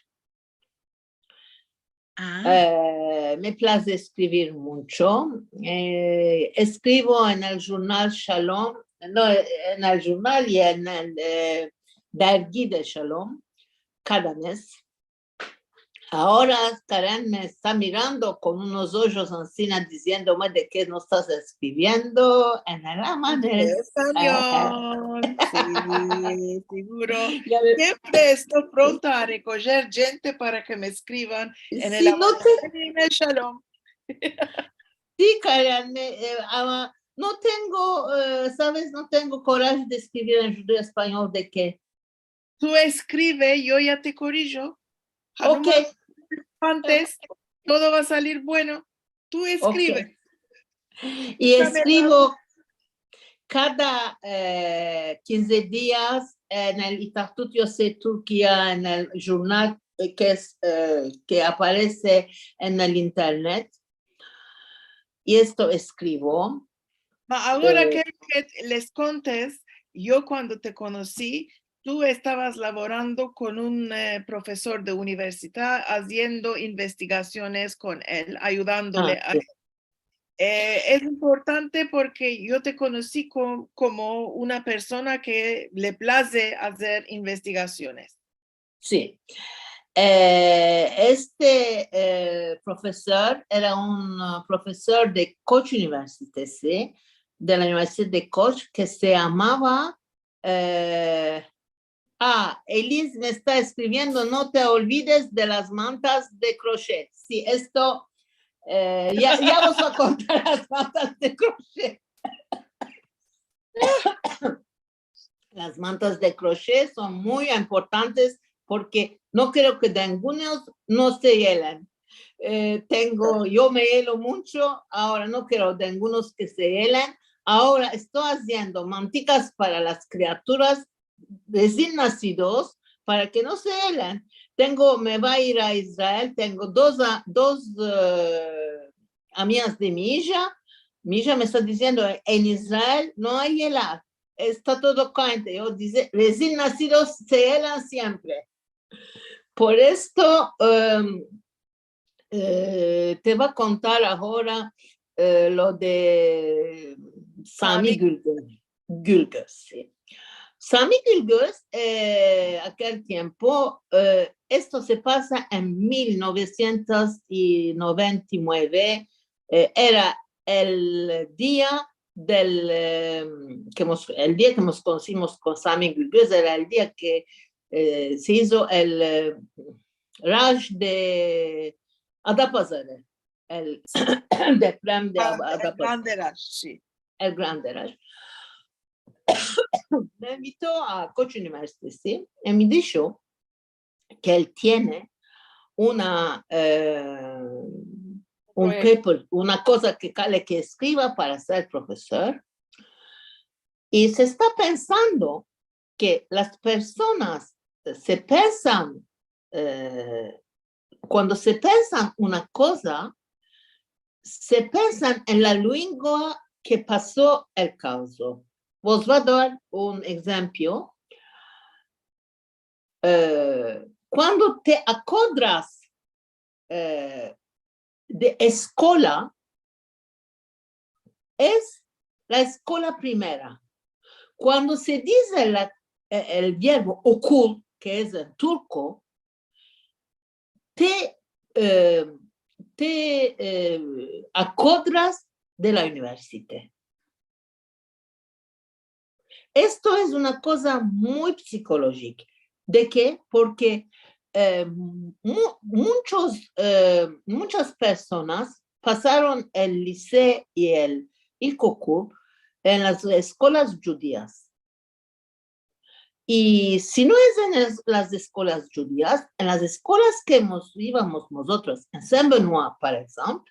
Speaker 5: Me place escribir mucho. Escribo en el jornal Shalom, no, en el jornal y en el Dergi de Shalom, cada mes. Ahora Karen me está mirando con unos ojos encima diciéndome de qué no estás escribiendo en el amanecer.
Speaker 4: Español, sí, seguro. Siempre estoy pronta a recoger gente para que me escriban en el
Speaker 5: Sí, no
Speaker 4: amanecer y en el Shalom.
Speaker 5: Sí, Karen, no tengo, ¿sabes? No tengo coraje de escribir en judío español. ¿De qué?
Speaker 4: Tú escribe, yo ya te corrijo.
Speaker 5: Ok.
Speaker 4: Antes, todo va a salir bueno. Tú escribe.
Speaker 5: Okay. Y escribo cada 15 días en el Itartut Yosef Turquía, en el jornal que aparece en el internet. Y esto escribo.
Speaker 4: Ahora que les contes, yo cuando te conocí, tú estabas laborando con un profesor de universidad, haciendo investigaciones con él, ayudándole.
Speaker 5: Sí.
Speaker 4: Es importante porque yo te conocí como una persona que le place hacer investigaciones.
Speaker 5: Sí. Este profesor era un profesor de Koç Üniversitesi, de la Universidad de Koç, que se llamaba... Elise me está escribiendo, no te olvides de las mantas de crochet. Sí, esto, ya os voy a contar las mantas de crochet. Las mantas de crochet son muy importantes porque no creo que de algunos no se hielan. Yo me hielo mucho, ahora no quiero de algunos que se hielan. Ahora estoy haciendo manticas para las criaturas recién nacidos para que no se helan. Me va a ir a Israel, tengo dos amigas de mi hija me está diciendo, en Israel no hay helar, está todo caliente. Yo dice, recién nacidos se helan siempre. Por esto te voy a contar ahora lo de Sami Gülgöz. Sí. Sami Gülgöz, aquel tiempo, esto se pasa en 1999, era el día que nos conocimos con Sami Gülgöz, era el día que se hizo el Raj de Adapazarı, el deprem de Adapazarı.
Speaker 4: El Grande Raj, sí.
Speaker 5: El Grande Raj. Me invitó a Koç Üniversitesi y me dijo que él tiene un paper, una cosa que escriba para ser profesor, y se está pensando que las personas se piensan, cuando se piensan una cosa, se piensan en la lengua que pasó el caso. Vos voy a dar un ejemplo. Cuando te acuerdas de escuela, es la escuela primera. Cuando se dice el verbo okul, que es en turco, te acuerdas de la universidad. Esto es una cosa muy psicológica. ¿De qué? Porque muchas personas pasaron el liceo y el ilkokul en las escuelas judías. Y si no es en las escuelas judías, en las escuelas que íbamos nosotros, en Saint-Benoît, por ejemplo,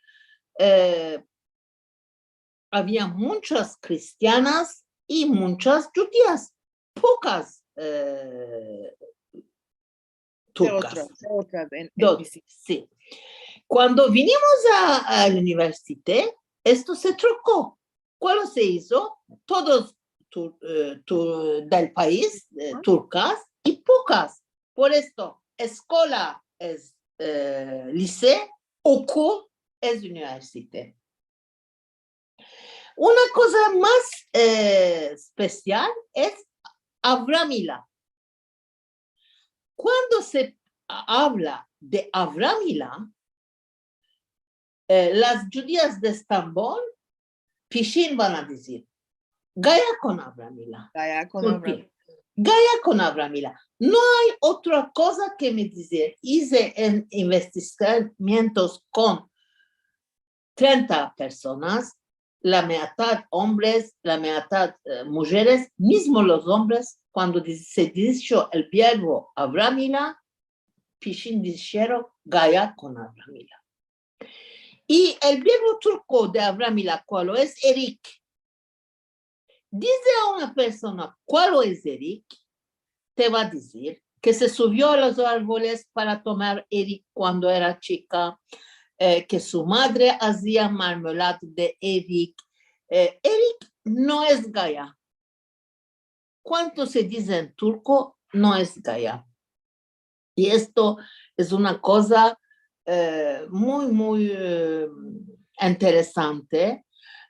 Speaker 5: había muchas cristianas y muchas judías, pocas turcas. Sí. Cuando vinimos a la universidad, esto se trocó. ¿Cuál se hizo? Todos del país, turcas, y pocas. Por esto, escuela es liceo, okul es universidad. Una cosa más especial es Avramila. Cuando se habla de Avramila, las judías de Estambul, Pishin van a decir, Gaya con Avramila.
Speaker 4: Gaya con
Speaker 5: ¿Por
Speaker 4: Avramila.
Speaker 5: qué? Gaya con Avramila. No hay otra cosa que me decir. Hice en investigamientos con 30 personas, la mitad hombres, la mitad mujeres, mismo los hombres, cuando se dijo el verbo Avramila, Pishin dijeron Gaya con Avramila. Y el verbo turco de Avramila, ¿cuál es? Erik. Dice a una persona, ¿cuál es Erik? Te va a decir que se subió a los árboles para tomar Erik cuando era chica, que su madre hacía marmelada de Erik. Erik no es Gaya. ¿Cuánto se dice en turco? No es Gaya. Y esto es una cosa muy interesante.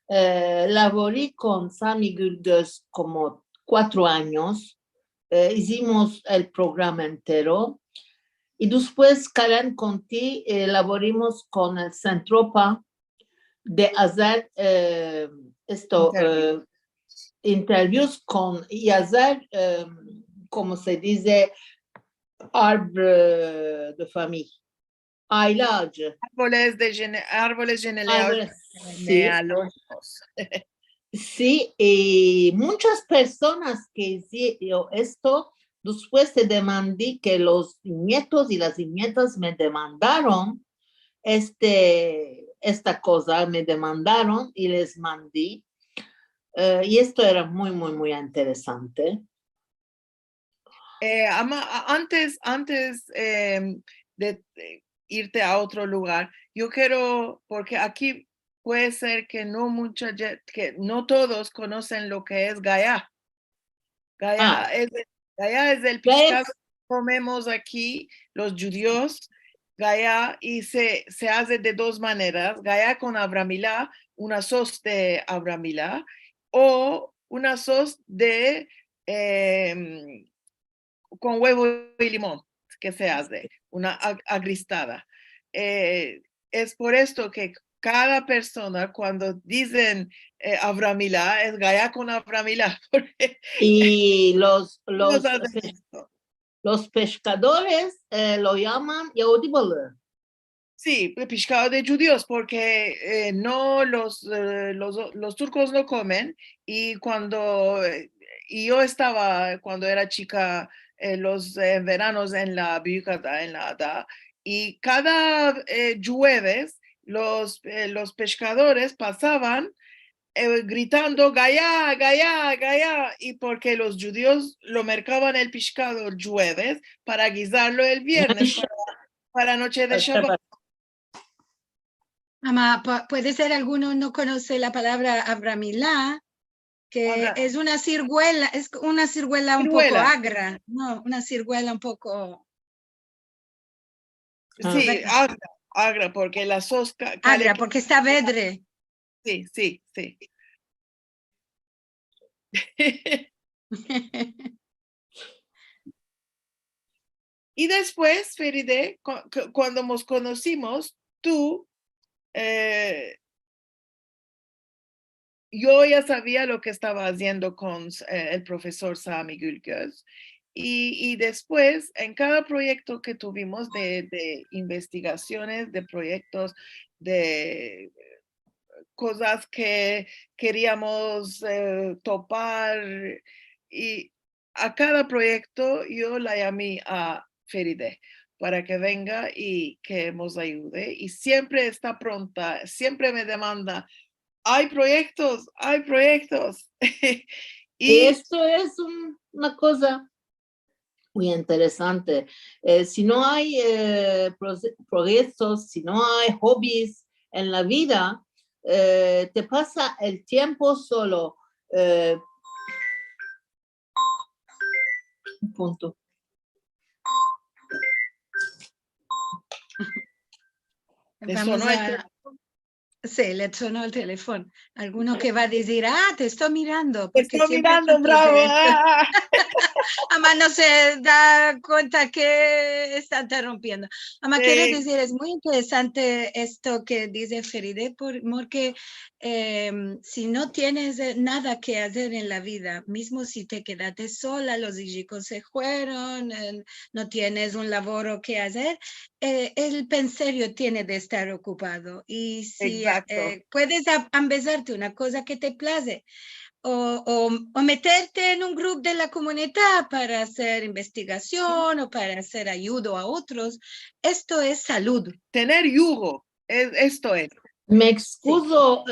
Speaker 5: Laboré con Sami Gülgöz como 4 años. Hicimos el programa entero. Y después, Karen Conti, laboramos con el Centropa de hacer interviews con, y hacer, como se dice, arbre de familia. Aile ağacı.
Speaker 4: Árboles
Speaker 5: Sí,
Speaker 4: genealógicos.
Speaker 5: sí, y muchas personas que hicieron esto, después te demandé que los nietos y las nietas me demandaron esta cosa, me demandaron y les mandé. Y esto era muy interesante.
Speaker 4: Antes de irte a otro lugar, yo quiero, porque aquí puede ser que que no todos conocen lo que es Gaya. Gaya es el pescado que comemos aquí, los judíos. Gaya, y se hace de 2 maneras, Gaya con Avramila, una sos de Avramila, o una sos de con huevo y limón, que se hace, una agristada. Es por esto que cada persona cuando dicen Avramila, es Gaya con Avramila.
Speaker 5: Y los pescadores lo llaman Yehudi balığı.
Speaker 4: Sí, pescado de judíos, porque no los turcos no comen, y yo estaba, cuando era chica, los veranos en la Büyükada, en la Ada, y cada jueves los pescadores pasaban gritando Gaya, Gaya, Gaya, y porque los judíos lo mercaban el pescado el jueves para guisarlo el viernes, para noche de Shabbat.
Speaker 2: Mamá, puede ser alguno no conoce la palabra Avramilá, que es una ciruela un poco agra, no, una ciruela un poco...
Speaker 4: Sí, agra, porque la sosca...
Speaker 2: Agra, porque está vedre.
Speaker 4: Sí. Y después, Feride, cuando nos conocimos, tú, yo ya sabía lo que estaba haciendo con el profesor Sami Gülgöz. Y después, en cada proyecto que tuvimos de investigaciones, de proyectos, de cosas que queríamos topar, y a cada proyecto yo la llamé a Feride para que venga y que nos ayude, y siempre está pronta, siempre me demanda, hay proyectos.
Speaker 5: Y esto es una cosa muy interesante. Si no hay proyectos, si no hay hobbies en la vida, te pasa el tiempo solo. Un punto.
Speaker 4: Le
Speaker 2: Vamos
Speaker 4: sonó el
Speaker 2: a...
Speaker 4: teléfono.
Speaker 2: Sí, le sonó el teléfono. Alguno que va a decir, te estoy mirando.
Speaker 4: Te
Speaker 2: Porque
Speaker 4: estoy
Speaker 2: siempre
Speaker 4: mirando,
Speaker 2: quito
Speaker 4: bravo.
Speaker 2: de esto.
Speaker 4: Ah.
Speaker 2: Además no se da cuenta que está interrumpiendo. Además quiero
Speaker 4: Sí.
Speaker 2: decir, es muy interesante esto que dice Feride, porque si no tienes nada que hacer en la vida, mismo si te quedaste sola, los hijos se fueron, no tienes un laboro que hacer, el pensario tiene de estar ocupado. Y si
Speaker 4: Exacto.
Speaker 2: puedes empezarte una cosa que te place, o meterte en un grupo de la comunidad para hacer investigación o para hacer ayuda a otros, esto es salud.
Speaker 4: Tener yugo, esto es.
Speaker 5: Me excuso,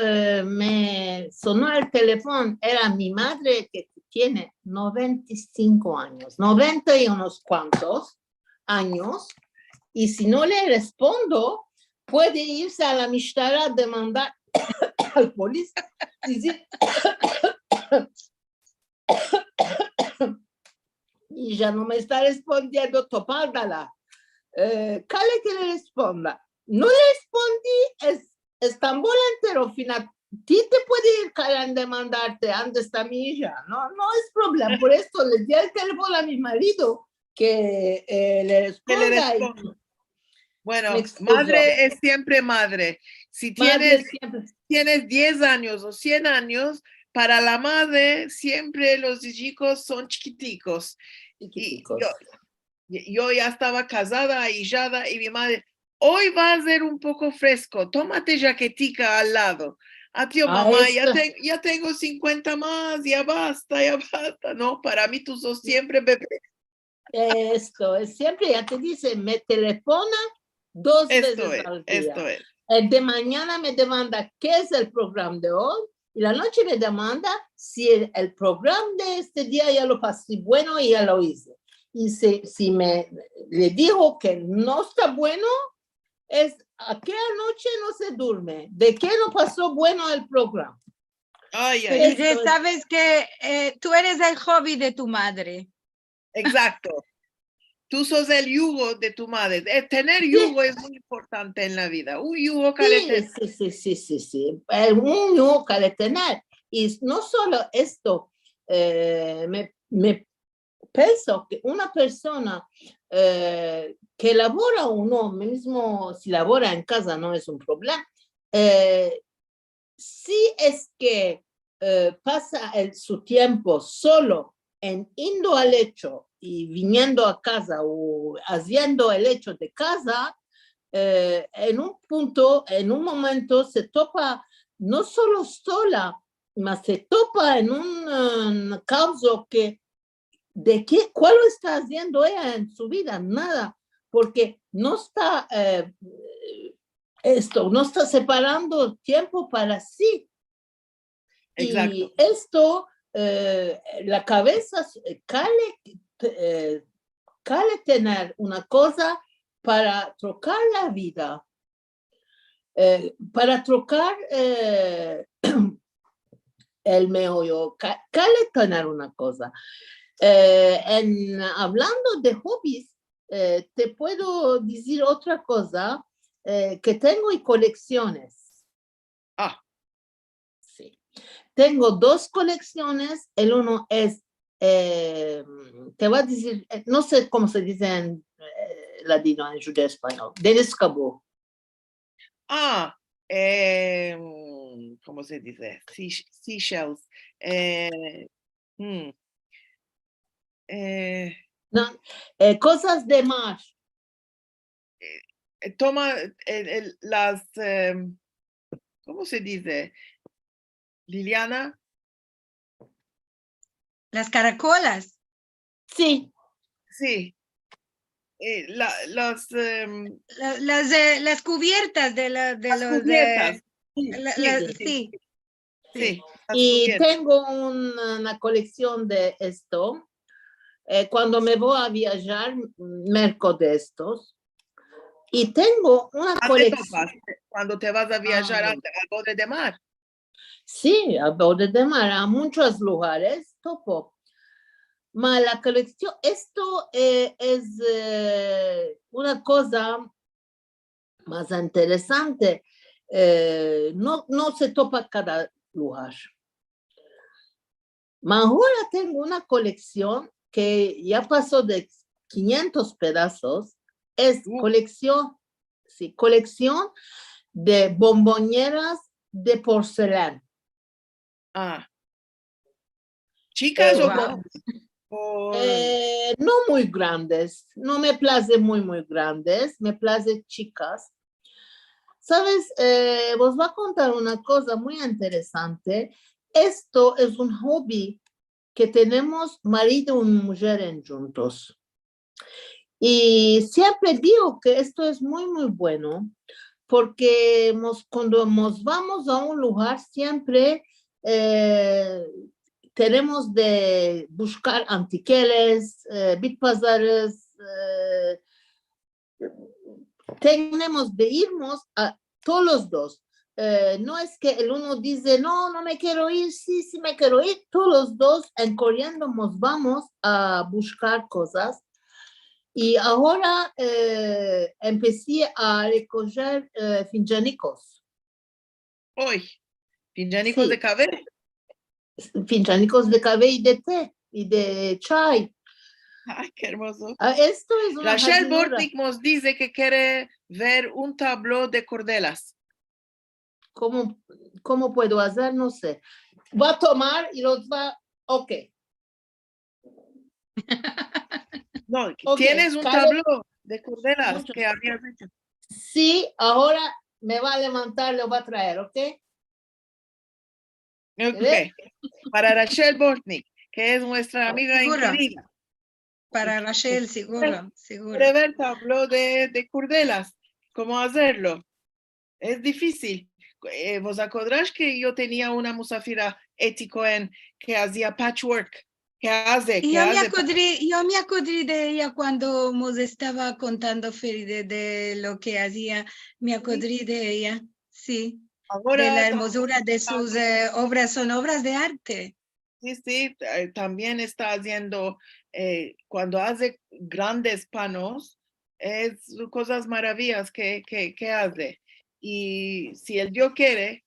Speaker 5: me sonó el teléfono, era mi madre que tiene 95 años, 90 y unos cuantos años, y si no le respondo, puede irse a la Mishtara a demandar al policía. Y ya no me está respondiendo, topárdala. Cale que le responda. No le respondí, es tan entero final. Ti te puede ir a demandarte, ¿dónde está mi hija? No es problema. Por esto le di el teléfono a mi marido que le responda.
Speaker 4: Que le responda. Bueno,
Speaker 5: excuso.
Speaker 4: madre es siempre madre. Si
Speaker 5: Madre
Speaker 4: tienes 10 años o 100 años, para la madre siempre los chicos son chiquiticos.
Speaker 5: chiquiticos.
Speaker 4: Y yo ya estaba casada, ahijada, y mi madre, hoy va a ser un poco fresco, tómate jaquetica al lado. Tío, mamá, ya tengo 50 más, ya basta, No, para mí tú sos siempre bebé.
Speaker 5: Esto es siempre, ya te dice, me telefona 2 veces al día.
Speaker 4: Esto es.
Speaker 5: El de mañana me demanda qué es el programa de hoy y la noche me demanda si el programa de este día ya lo pasé bueno y ya lo hice. Y si le digo que no está bueno, es a qué anoche no se duerme, de qué no pasó bueno el programa.
Speaker 2: Pero sabes que tú eres el hobby de tu madre.
Speaker 4: Exacto. Tú sos el yugo de tu madre. Tener yugo es muy importante en la vida. Un yugo que tener.
Speaker 5: Sí. Un yugo que tener. Y no solo esto, me pienso que una persona que labora uno mismo, si labora en casa no es un problema. Si es que pasa su tiempo solo en indo al hecho y viniendo a casa o haciendo el hecho de casa, en un punto, en un momento se topa no solo sola, mas se topa en un caso que ¿cuál lo está haciendo ella en su vida? Nada, porque no está no está separando tiempo para sí.
Speaker 4: Exacto.
Speaker 5: Y esto, la cabeza cale tener una cosa para trocar la vida, para trocar el meollo, cale tener una cosa. Hablando de hobbies, te puedo decir otra cosa, que tengo y colecciones. Sí. Tengo 2 colecciones, el uno es, te voy a decir, no sé cómo se dice en ladino, en judeo español, Denis Cabot.
Speaker 4: ¿Cómo se dice? Seashells.
Speaker 5: No, cosas de mar.
Speaker 4: Toma las, ¿cómo se dice? Liliana.
Speaker 2: Las caracolas.
Speaker 5: Sí.
Speaker 4: Sí. Las
Speaker 2: cubiertas de las
Speaker 4: cubiertas.
Speaker 2: Sí.
Speaker 5: Y tengo una colección de esto. Cuando me voy a viajar, merco de estos. Y tengo una
Speaker 4: ¿Dónde
Speaker 5: colección.
Speaker 4: topas cuando te vas a viajar al borde de mar?
Speaker 5: Sí, al borde de mar, a muchos lugares topo. Ma la colección, esto es una cosa más interesante. No se topa cada lugar. Ma ahora tengo una colección que ya pasó de 500 pedazos. Es colección, sí, colección de bomboneras de porcelana.
Speaker 4: Ah. ¿Chicas o
Speaker 2: wow.
Speaker 4: grandes?
Speaker 5: No muy grandes, no me place muy grandes, me place chicas. Sabes, vos voy a contar una cosa muy interesante. Esto es un hobby que tenemos marido y mujer en juntos. Y siempre digo que esto es muy bueno, porque cuando nos vamos a un lugar siempre tenemos de buscar antiqueles, bitpazares, tenemos de irnos a todos los dos. No es que el uno dice, no me quiero ir, sí me quiero ir, todos los dos en corriendo nos vamos a buscar cosas. Y ahora empecé a recoger finjanicos.
Speaker 4: Hoy, finjanicos
Speaker 5: Sí.
Speaker 4: de café.
Speaker 5: Finjanicos de café y de té y de chai.
Speaker 4: Ay, qué hermoso.
Speaker 5: Esto es una
Speaker 4: Rachel
Speaker 5: jardinera.
Speaker 4: Bortnik nos dice que quiere ver un tabló de cordelas.
Speaker 5: ¿Cómo puedo hacer? No sé. Va a tomar y los va... Ok.
Speaker 4: No,
Speaker 5: Ok,
Speaker 4: tienes un
Speaker 5: Karen,
Speaker 4: tabló de cordelas
Speaker 5: mucho.
Speaker 4: que habías hecho.
Speaker 5: Sí, ahora me va a levantar, lo va a traer, ¿ok?
Speaker 4: Ok. Para Rachel Bortnik, que es nuestra amiga
Speaker 2: Seguro.
Speaker 4: querida.
Speaker 2: Para Rachel, seguro.
Speaker 4: Quiere ver tabló de cordelas. ¿Cómo hacerlo? Es difícil. ¿Vos acordás que yo tenía una musafira ético que hacía patchwork?
Speaker 2: Y yo me acordé de ella cuando nos estaba contando Feride de lo que hacía, me acordé de ella, sí,
Speaker 4: Ahora
Speaker 2: de la hermosura de sus obras, son obras de arte.
Speaker 4: sí, también está haciendo, cuando hace grandes panos, es cosas maravillas que hace. Y si el Dios quiere,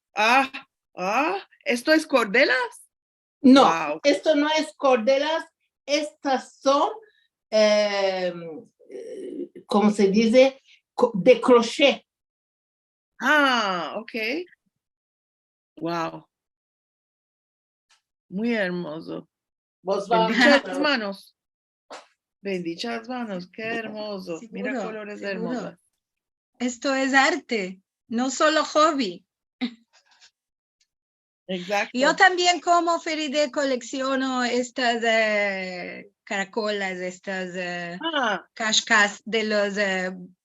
Speaker 4: ¿esto es cordelas?
Speaker 5: No,
Speaker 4: Wow.
Speaker 5: esto no es cordelas, estas son, ¿cómo se dice? De crochet.
Speaker 4: Ok. Wow. Muy hermoso. Bendichas manos. Bendichas manos, qué hermoso.
Speaker 2: Seguro,
Speaker 4: Mira colores
Speaker 2: seguro.
Speaker 4: hermosos.
Speaker 2: Esto es arte, no solo hobby.
Speaker 4: Exacto.
Speaker 2: Yo también como Feride colecciono estas caracolas, estas cascas de los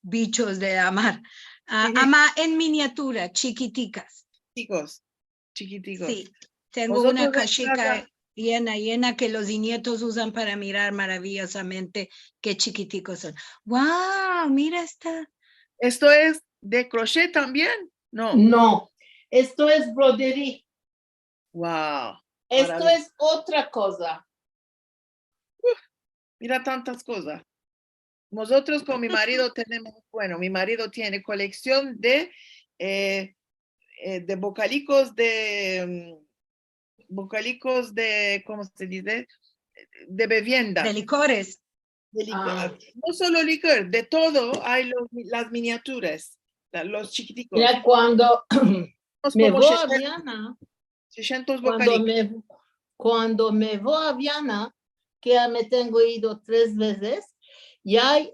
Speaker 2: bichos de amar. Ama en miniatura, chiquiticas.
Speaker 4: Chiquiticos.
Speaker 2: Sí, tengo una cachica llena que los nietos usan para mirar maravillosamente qué chiquiticos son. ¡Wow! Mira esta.
Speaker 4: ¿Esto es de crochet también? No.
Speaker 5: No, esto es broderie.
Speaker 4: Wow.
Speaker 5: Esto es otra cosa.
Speaker 4: Mira tantas cosas. Nosotros con mi marido tenemos, mi marido tiene colección de bocalicos de, ¿cómo se dice? De bebienda.
Speaker 2: De licores.
Speaker 4: No solo licor, de todo hay las miniaturas, los chiquiticos.
Speaker 5: Mira, cuando me voy a Viana,
Speaker 4: 600 bocalicos.
Speaker 5: cuando me voy a Viana, que ya me tengo ido 3 veces, y hay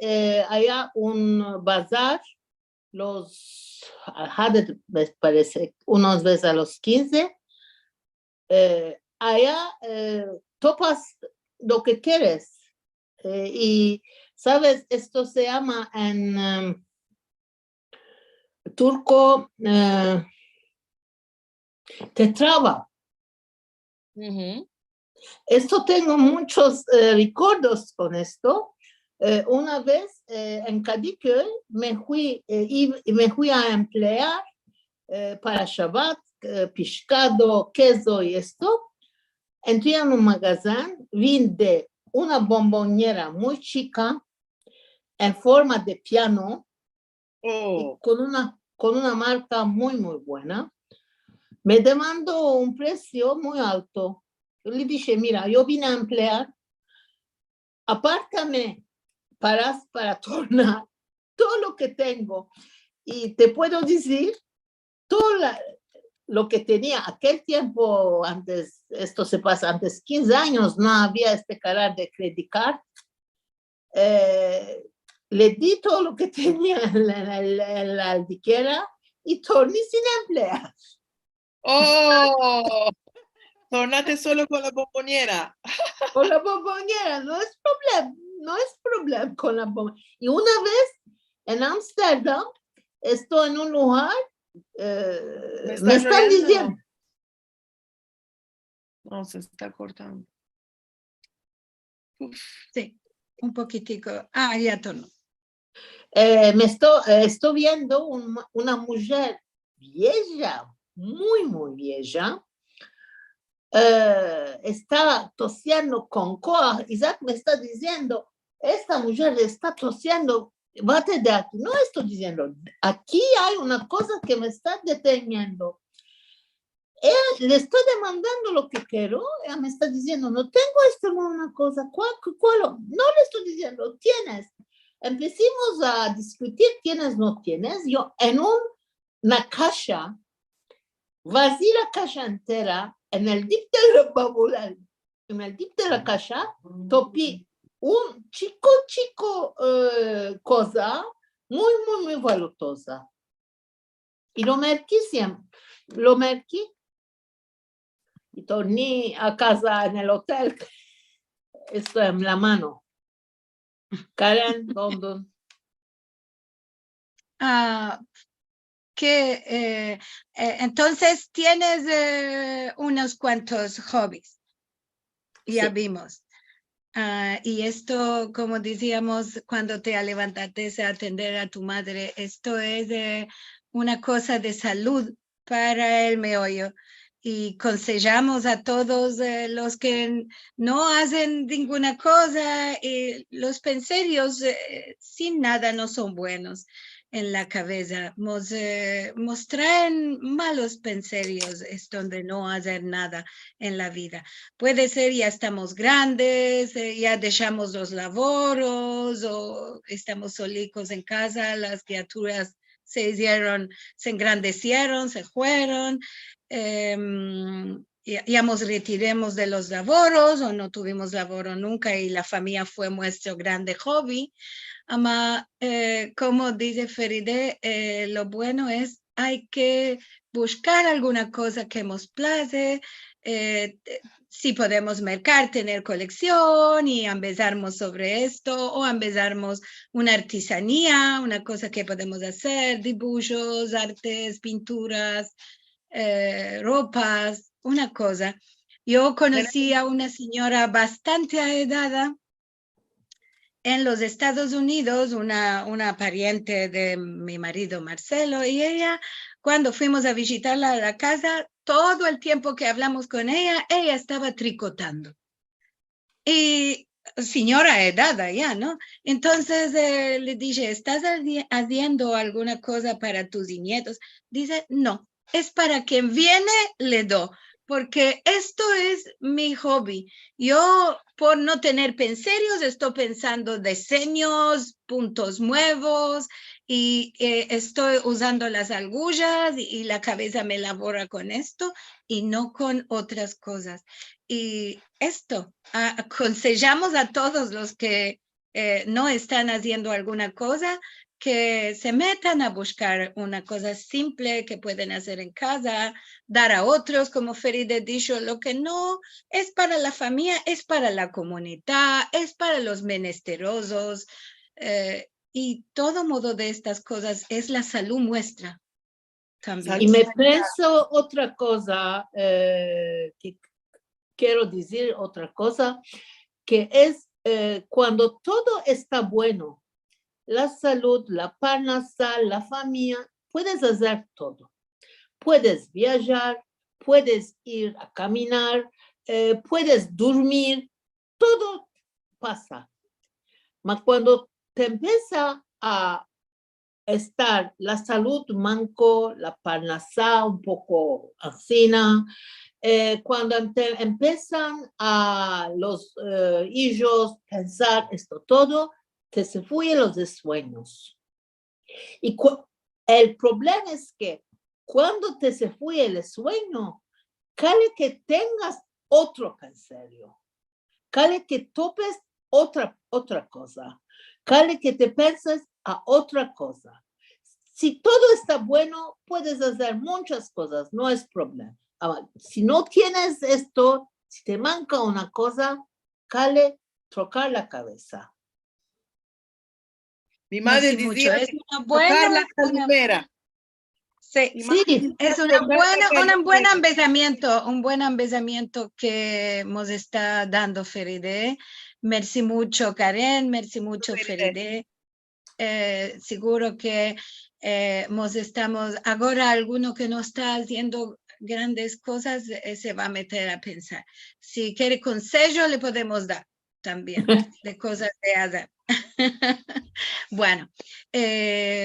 Speaker 5: allá un bazar, me parece, unas veces a los 15, allá topas lo que quieres. Y, ¿sabes? Esto se llama en turco tetrava. Esto tengo muchos recuerdos con esto, Una vez en Cadiquel me fui a emplear para Shabbat, pescado, queso y esto. Entré en un magazine, vi de una bombonera muy chica en forma de piano y con una marca muy, muy buena. Me demandó un precio muy alto. Yo le dije, mira, yo vine a emplear, apártame para tornar todo lo que tengo. Y te puedo decir, todo lo que tenía aquel tiempo, antes, esto se pasa antes 15 años, no había este canal de credit card. Le di todo lo que tenía en la aldiquera y torné sin emplear.
Speaker 4: ¡Oh! Tornaste solo con la bomboniera.
Speaker 5: Con la bombonera, no es problema con la bombonera. Y una vez en Ámsterdam, estoy en un lugar, me están diciendo.
Speaker 4: No, se está cortando. Uf.
Speaker 2: Sí, un poquitico. Ah, ya tornó.
Speaker 5: Estoy viendo una mujer vieja, muy, muy vieja. Está tosiendo con coa. Isaac me está diciendo, esta mujer está tosiendo, bate de aquí. No estoy diciendo, aquí hay una cosa que me está deteniendo. Le estoy demandando lo que quiero, ella me está diciendo, no tengo esto, no una cosa, ¿cuál? No le estoy diciendo, tienes. Empecemos a discutir, tienes, no tienes. Yo en una caja, vacía la caja entera, en el dip de la babulal, en el dip de la caja, topí un chico cosa muy, muy, muy valutosa. Y lo marqué siempre, y torné a casa en el hotel, esto en la mano. Karen, London.
Speaker 2: Entonces tienes unos cuantos hobbies, ya
Speaker 5: Sí.
Speaker 2: vimos. Y esto, como decíamos, cuando te levantaste a atender a tu madre, esto es una cosa de salud para el meollo. Y consejamos a todos los que no hacen ninguna cosa, y los pensarios sin nada no son buenos en la cabeza. Nos traen malos pensarios, es donde no hacer nada en la vida. Puede ser ya estamos grandes, ya dejamos los laboros o estamos solicos en casa, las criaturas se engrandecieron, se fueron, ya nos retiremos de los laboros o no tuvimos laboro nunca y la familia fue nuestro grande hobby. Ama, como dice Feride, lo bueno es hay que buscar alguna cosa que nos place, si podemos mercar, tener colección y empezarmos sobre esto o empezarmos una artesanía, una cosa que podemos hacer, dibujos, artes, pinturas, ropas, una cosa. Yo conocí a una señora bastante edada en los Estados Unidos, una pariente de mi marido Marcelo, y ella, cuando fuimos a visitarla a la casa, todo el tiempo que hablamos con ella estaba tricotando. Y señora edad ya, ¿no? Entonces le dije, ¿estás haciendo alguna cosa para tus nietos? Dice, no, es para quien viene, le doy. Porque esto es mi hobby. Yo, por no tener pensarios, estoy pensando diseños, puntos nuevos, y estoy usando las argullas y la cabeza me elabora con esto y no con otras cosas. Y esto, aconsejamos a todos los que no están haciendo alguna cosa, que se metan a buscar una cosa simple que pueden hacer en casa, dar a otros, como Feride dijo, lo que no es para la familia, es para la comunidad, es para los menesterosos, y todo modo de estas cosas es la salud nuestra también.
Speaker 5: Y me pienso otra cosa, que quiero decir otra cosa, que es cuando todo está bueno, la salud, la parnasá, la familia, puedes hacer todo. Puedes viajar, puedes ir a caminar, puedes dormir, todo pasa. Mas cuando te empieza a estar la salud manco, la parnasá un poco asina, cuando empiezan a los hijos pensar esto todo, te se fuyen los sueños. Y el problema es que cuando te se fue el sueño, cale que tengas otro pensario, cale que topes otra cosa, cale que te penses a otra cosa. Si todo está bueno, puedes hacer muchas cosas, no es problema. Ahora, si no tienes esto, si te manca una cosa, cale trocar la cabeza.
Speaker 4: Mi madre
Speaker 2: Merci mucho.
Speaker 4: decía,
Speaker 2: Es una
Speaker 4: tocar
Speaker 2: buena,
Speaker 4: la calavera.
Speaker 2: sí,
Speaker 5: Sí,
Speaker 2: es un buen empezamiento que nos está dando Feride. Merci mucho, Karen. Merci mucho, Feride. Seguro que nos estamos, ahora alguno que no está haciendo grandes cosas se va a meter a pensar. Si quiere consejo, le podemos dar también de cosas de hacer. Bueno,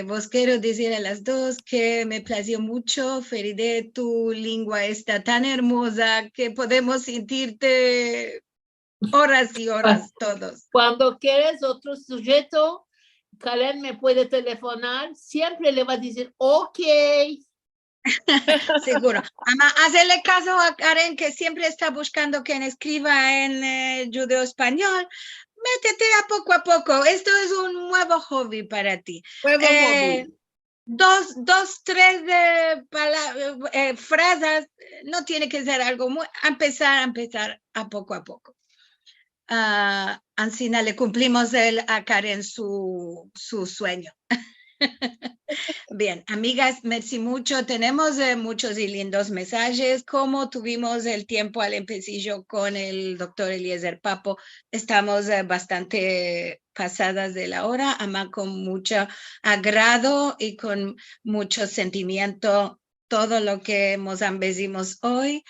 Speaker 2: vos quiero decir a las dos que me plació mucho, Feride, tu lengua está tan hermosa que podemos sentirte horas y horas todos.
Speaker 5: Cuando quieres otro sujeto, Karen me puede telefonar, siempre le va a decir, ok.
Speaker 2: Seguro. Ama, hacerle caso a Karen, que siempre está buscando quien escriba en judeo español. Métete a poco. Esto es un nuevo hobby para ti. Dos, tres frases, no tiene que ser algo muy, empezar a poco. Ancina le cumplimos a Karen su sueño. Bien, amigas, merci mucho. Tenemos muchos y lindos mensajes. Como tuvimos el tiempo al empecillo con el doctor Eliezer Papo, estamos bastante pasadas de la hora, ama con mucho agrado y con mucho sentimiento todo lo que nos ambecimos hoy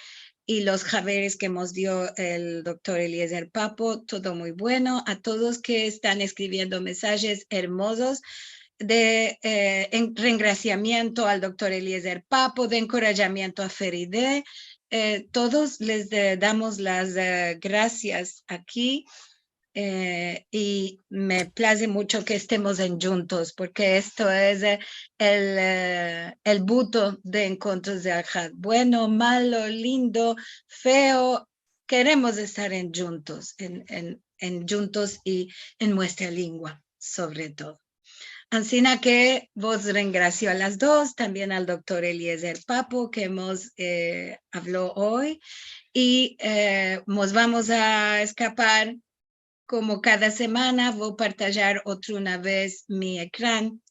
Speaker 2: y los javeres que nos dio el doctor Eliezer Papo, todo muy bueno. A todos que están escribiendo mensajes hermosos, de reengraciamiento al doctor Eliezer Papo, de encorajamiento a Feride. Todos les damos las gracias aquí y me place mucho que estemos en juntos, porque esto es el buto de encuentros de Ajad. Bueno, malo, lindo, feo, queremos estar en juntos y en nuestra lengua, sobre todo. Ancina que vos reengració a las dos, también al doctor Eliezer Papo que hemos habló hoy y nos vamos a escapar como cada semana. Voy a partillar una vez mi ecrán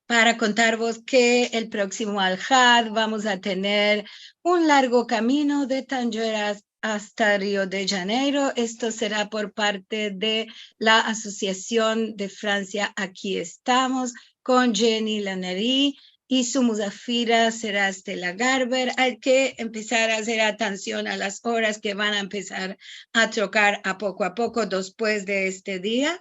Speaker 2: para contaros que el próximo Al-Had vamos a tener un largo camino de Tangeras hasta Río de Janeiro. Esto será por parte de la Asociación de Francia. Aquí estamos con Jenny Lanerie y su musafira será Stella Garber. Hay que empezar a hacer atención a las horas que van a empezar a trocar a poco después de este día.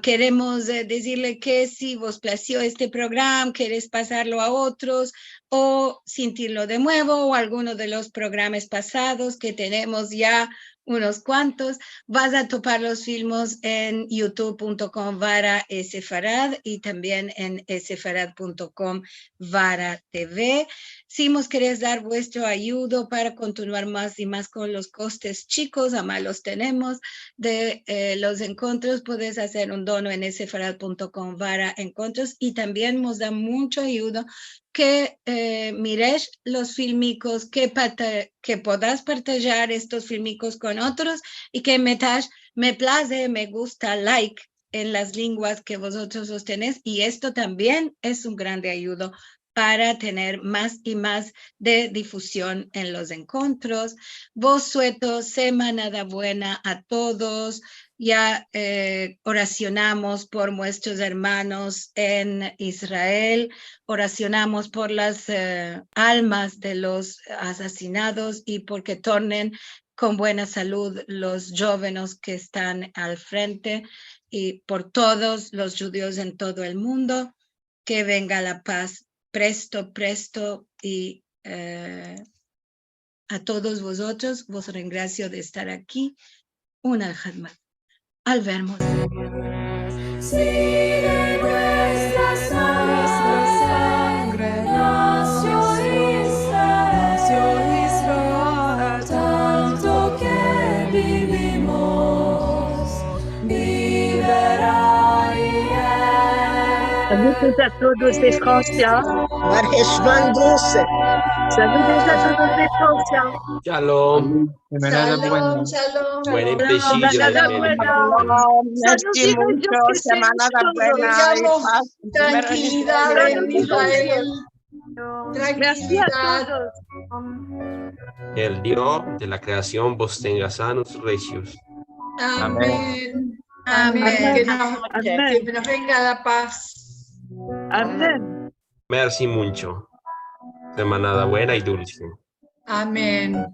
Speaker 2: Queremos decirle que si vos plació este programa, querés pasarlo a otros o sentirlo de nuevo o alguno de los programas pasados que tenemos ya unos cuantos, vas a topar los filmes en youtube.com/Sefarad y también en sefarad.com/TV. Si nos querés dar vuestro ayuda para continuar más y más con los costes chicos, además los tenemos de los encuentros, puedes hacer un dono en sefarad.com/encuentros y también nos da mucho ayuda que mires los filmicos, que podás partillar estos filmicos con otros y que metas me place, me gusta, like en las lenguas que vosotros los tenés, y esto también es un grande ayuda para tener más y más de difusión en los encuentros. Vos sueto, semana buena a todos. Ya oracionamos por nuestros hermanos en Israel, oracionamos por las almas de los asesinados y porque tornen con buena salud los jóvenes que están al frente y por todos los judíos en todo el mundo, que venga la paz presto, presto y a todos vosotros, vos gracias de estar aquí. Una alhadma. Al vernos.
Speaker 6: Sigue nuestra sangre, nació Israel, tanto que vivimos, viverá
Speaker 7: Saludos a todos de Francia. Saludos a todos de Francia.
Speaker 8: Shalom.
Speaker 2: Shalom, shalom.
Speaker 8: Buen empecillo.
Speaker 7: Semana buena.
Speaker 4: Merci mucho, semana buena y paz.
Speaker 2: Tranquilidad en Israel.
Speaker 7: Merci a todos.
Speaker 8: El Dios de la creación vos tenga sanos recios.
Speaker 2: Amén.
Speaker 9: Amén.
Speaker 2: Amén.
Speaker 9: Que nos venga la paz.
Speaker 7: Amén.
Speaker 8: Merci mucho. Semana buena y dulce.
Speaker 9: Amén.